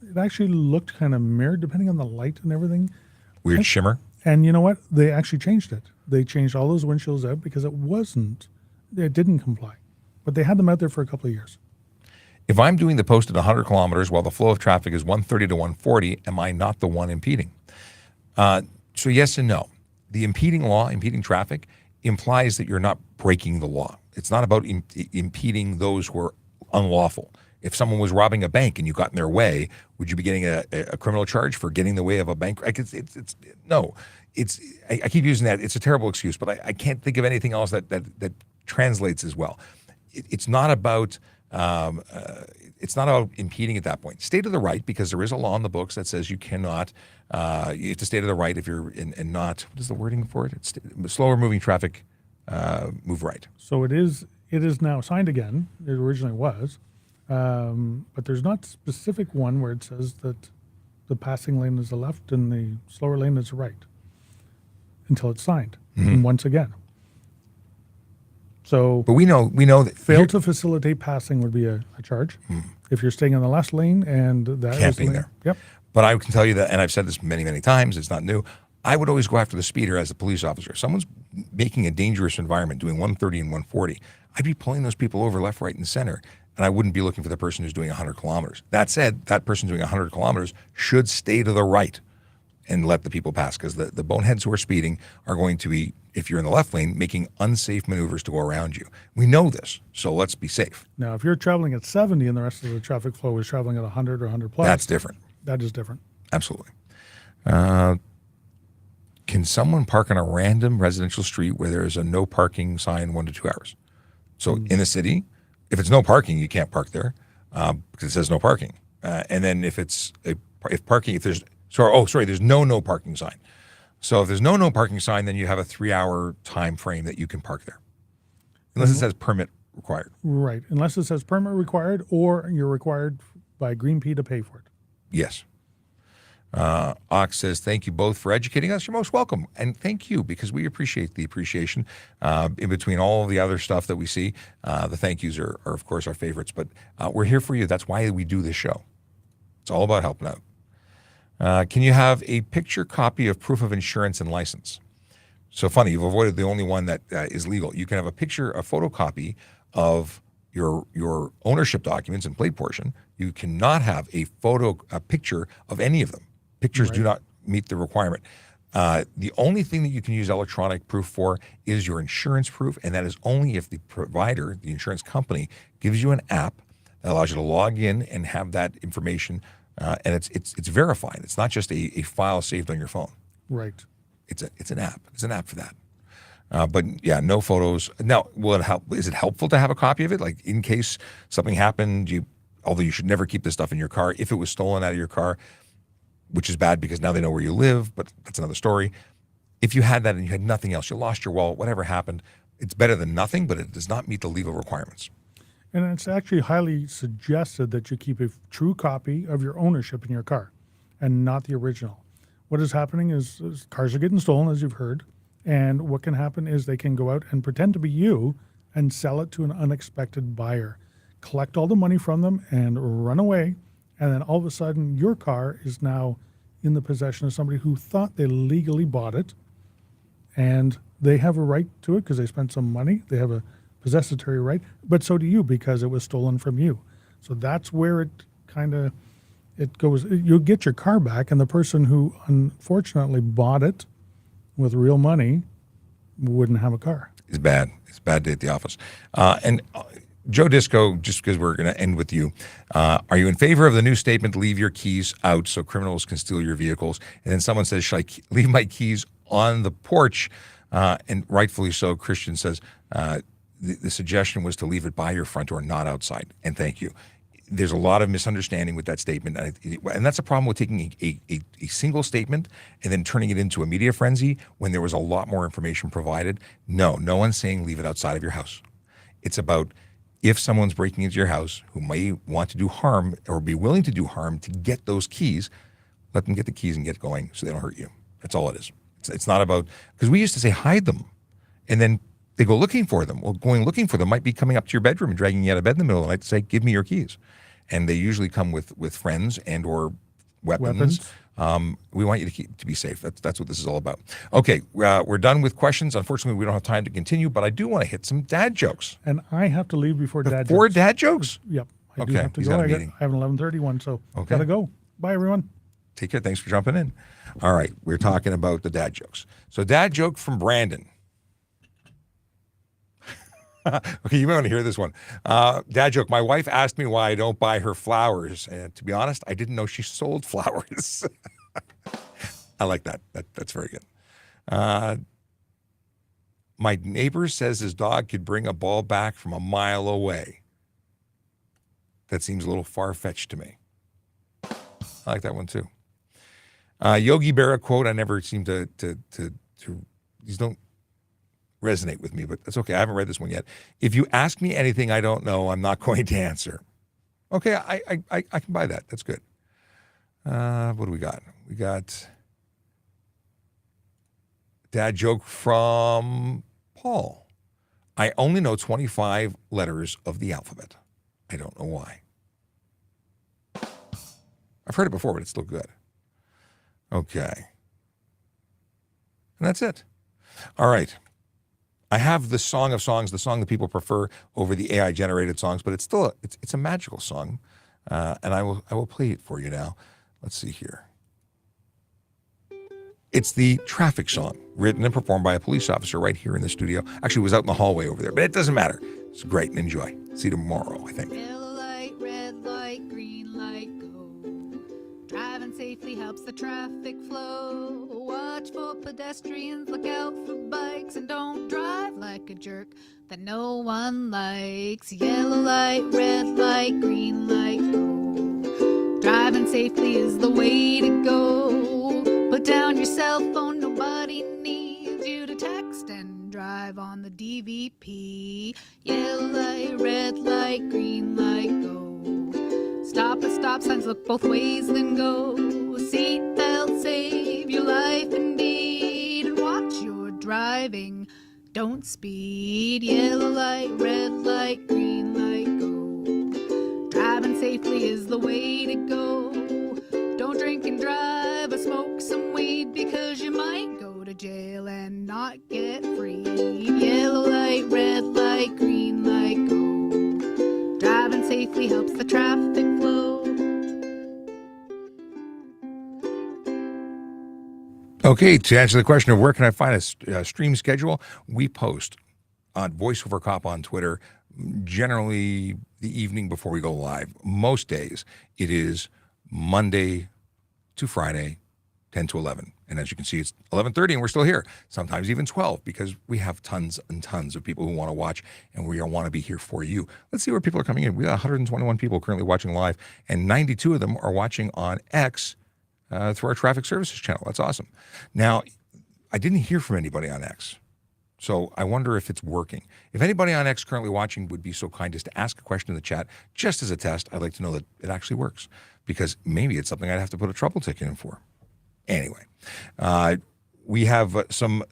it actually looked kind of mirrored depending on the light and everything. Weird shimmer. And you know what? They actually changed it. They changed all those windshields out because it didn't comply. But they had them out there for a couple of years. If I'm doing the post at 100 kilometers while the flow of traffic is 130 to 140, am I not the one impeding? So yes and no. The impeding traffic implies that you're not breaking the law. It's not about impeding those who are unlawful. If someone was robbing a bank and you got in their way, would you be getting a criminal charge for getting in the way of a bank? No. I keep using that. It's a terrible excuse, but I can't think of anything else that translates as well. It's not about impeding at that point. Stay to the right, because there is a law in the books that says you cannot. You have to stay to the right if you're and not. What is the wording for it? It's slower moving traffic. Move right. So it is now signed again. It originally was, but there's not a specific one where it says that the passing lane is the left and the slower lane is the right until it's signed. Mm-hmm. And once again. So, but we know that fail to facilitate passing would be a charge. Mm. If you're staying in the left lane and that is Camping lane, there. Yep. But I can tell you that, and I've said this many, many times, it's not new. I would always go after the speeder as a police officer. If someone's making a dangerous environment, doing 130 and 140, I'd be pulling those people over left, right, and center, and I wouldn't be looking for the person who's doing 100 kilometers. That said, that person doing 100 kilometers should stay to the right and let the people pass, because the boneheads who are speeding are going to be, if you're in the left lane, making unsafe maneuvers to go around you. We know this, so let's be safe. Now, if you're traveling at 70 and the rest of the traffic flow is traveling at 100 or 100 plus, That's different. That is different. Absolutely. Can someone park on a random residential street where there is a no parking sign 1 to 2 hours? So in a city, if it's no parking, you can't park there because it says no parking. And then if there's no parking sign. So if there's no parking sign, then you have a 3-hour time frame that you can park there, unless it says permit required. Right, unless it says permit required or you're required by Green P to pay for it. Yes. Ox says, thank you both for educating us. You're most welcome. And thank you, because we appreciate the appreciation. In between all the other stuff that we see, the thank yous are of course, our favorites. But we're here for you. That's why we do this show. It's all about helping out. Can you have a picture copy of proof of insurance and license? So funny, you've avoided the only one that is legal. You can have a photocopy of your ownership documents and plate portion. You cannot have a picture of any of them. Pictures do not meet the requirement. The only thing that you can use electronic proof for is your insurance proof, and that is only if the provider, the insurance company, gives you an app that allows you to log in and have that information, and it's verified. It's not just a file saved on your phone. Right. It's an app. It's an app for that. But yeah, no photos. Now, will it help? Is it helpful to have a copy of it? Like in case something happened, although you should never keep this stuff in your car. If it was stolen out of your car, which is bad because now they know where you live, but that's another story. If you had that and you had nothing else, you lost your wallet, whatever happened, it's better than nothing, but it does not meet the legal requirements. And it's actually highly suggested that you keep a true copy of your ownership in your car and not the original. What is happening is cars are getting stolen, as you've heard. And what can happen is they can go out and pretend to be you and sell it to an unexpected buyer, collect all the money from them and run away. And then all of a sudden your car is now in the possession of somebody who thought they legally bought it. And they have a right to it because they spent some money. They have a possessory right, but so do you because it was stolen from you. So that's where it goes. You'll get your car back, and the person who unfortunately bought it with real money wouldn't have a car. It's bad. It's a bad day at the office. And Joe Disco, just because we're going to end with you, are you in favor of the new statement, leave your keys out so criminals can steal your vehicles? And then someone says, should I leave my keys on the porch? And rightfully so, Christian says, the suggestion was to leave it by your front door, not outside. And thank you. There's a lot of misunderstanding with that statement. And that's a problem with taking a single statement and then turning it into a media frenzy when there was a lot more information provided. No one's saying leave it outside of your house. It's about if someone's breaking into your house who may want to do harm or be willing to do harm to get those keys, let them get the keys and get going so they don't hurt you. That's all it is. It's not about, because we used to say hide them and then they go looking for them. Well, going looking for them might be coming up to your bedroom and dragging you out of bed in the middle of the night to say, give me your keys. And they usually come with friends and or weapons. We want you to be safe. That's what this is all about. Okay, we're done with questions. Unfortunately, we don't have time to continue, but I do want to hit some dad jokes. And I have to leave before dad jokes. Before dad jokes? Yep. I do Okay, have to he's go. got a I meeting. have an 11:31, so gotta go. Bye, everyone. Take care. Thanks for jumping in. All right, we're talking about the dad jokes. So dad joke from Brandon. Okay, you might want to hear this one. Dad joke. My wife asked me why I don't buy her flowers. And to be honest, I didn't know she sold flowers. I like that. That's very good. My neighbor says his dog could bring a ball back from a mile away. That seems a little far-fetched to me. I like that one too. Yogi Berra quote. I never seem to these don't resonate with me, but that's okay. I haven't read this one yet. If you ask me anything I don't know, I'm not going to answer. Okay, I can buy that. That's good. What do we got? We got dad joke from Paul. I only know 25 letters of the alphabet. I don't know why. I've heard it before, but it's still good. Okay. And that's it. All right. I have the Song of Songs, the song that people prefer over the AI-generated songs, but it's still it's a magical song, and I will play it for you now. Let's see here. It's the traffic song, written and performed by a police officer right here in the studio. Actually, it was out in the hallway over there, but it doesn't matter. It's great, and enjoy. See you tomorrow, I think. Yellow light, red light, green light, go. Driving safely helps the traffic flow. Watch for pedestrians, look out for bikes, and don't drive like a jerk that no one likes. Yellow light, red light, green light, go. Driving safely is the way to go. Put down your cell phone, nobody needs you to text and drive on the DVP. Yellow light, red light, green light, go. Stop at stop signs, look both ways, then go. Seatbelt, save your life indeed. And watch your driving, don't speed. Yellow light, red light, green light, go. Driving safely is the way to go. Don't drink and drive or smoke some weed, because you might go to jail and not get free. Yellow light, red light, green light, go. Driving safely helps the traffic flow. Okay, to answer the question of where can I find a stream schedule, we post on VoiceOver Cop on Twitter, generally the evening before we go live. Most days, it is Monday to Friday, 10 to 11. And as you can see, it's 11:30 and we're still here. Sometimes even 12, because we have tons and tons of people who want to watch, and we want to be here for you. Let's see where people are coming in. We got 121 people currently watching live, and 92 of them are watching on X through our traffic services channel. That's awesome. Now, I didn't hear from anybody on X, so I wonder if it's working. If anybody on X currently watching would be so kind as to ask a question in the chat, just as a test, I'd like to know that it actually works, because maybe it's something I'd have to put a trouble ticket in for. Anyway, we have some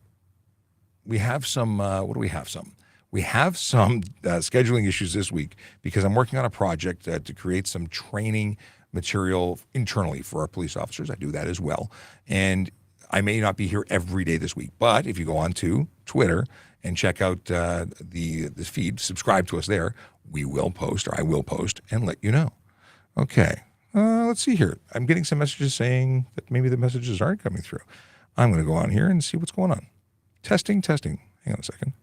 scheduling issues this week, because I'm working on a project to create some training material internally for our police officers. I do that as well. And I may not be here every day this week, but if you go on to Twitter and check out this feed, subscribe to us there, we will post, or I will post, and let you know. Okay, let's see here. I'm getting some messages saying that maybe the messages aren't coming through. I'm going to go on here and see what's going on. Testing. Hang on a second.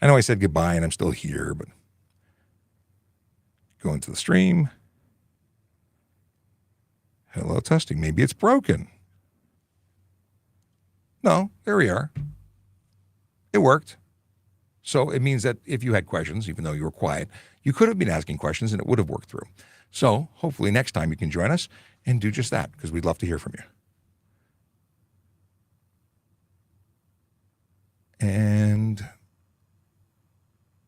I know I said goodbye and I'm still here, but go into the stream. Hello, testing. Maybe it's broken. No, there we are. It worked. So it means that if you had questions, even though you were quiet, you could have been asking questions and it would have worked through. So hopefully next time you can join us and do just that, because we'd love to hear from you. And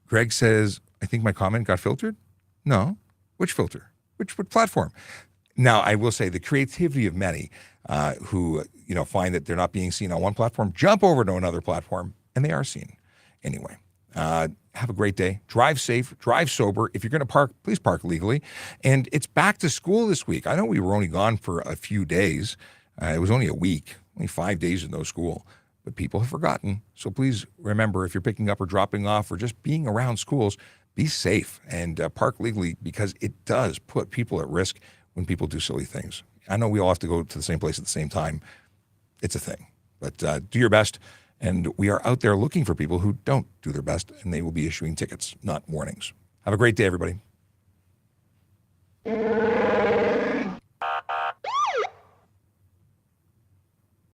Greg says, I think my comment got filtered. No. Which filter? Which platform? Now, I will say the creativity of many who find that they're not being seen on one platform, jump over to another platform, and they are seen. Anyway, have a great day. Drive safe, drive sober. If you're going to park, please park legally. And it's back to school this week. I know we were only gone for a few days. It was only a week, only 5 days of no school. But people have forgotten. So please remember, if you're picking up or dropping off or just being around schools, be safe and park legally, because it does put people at risk when people do silly things. I know we all have to go to the same place at the same time. It's a thing. But do your best. And we are out there looking for people who don't do their best, and they will be issuing tickets, not warnings. Have a great day, everybody.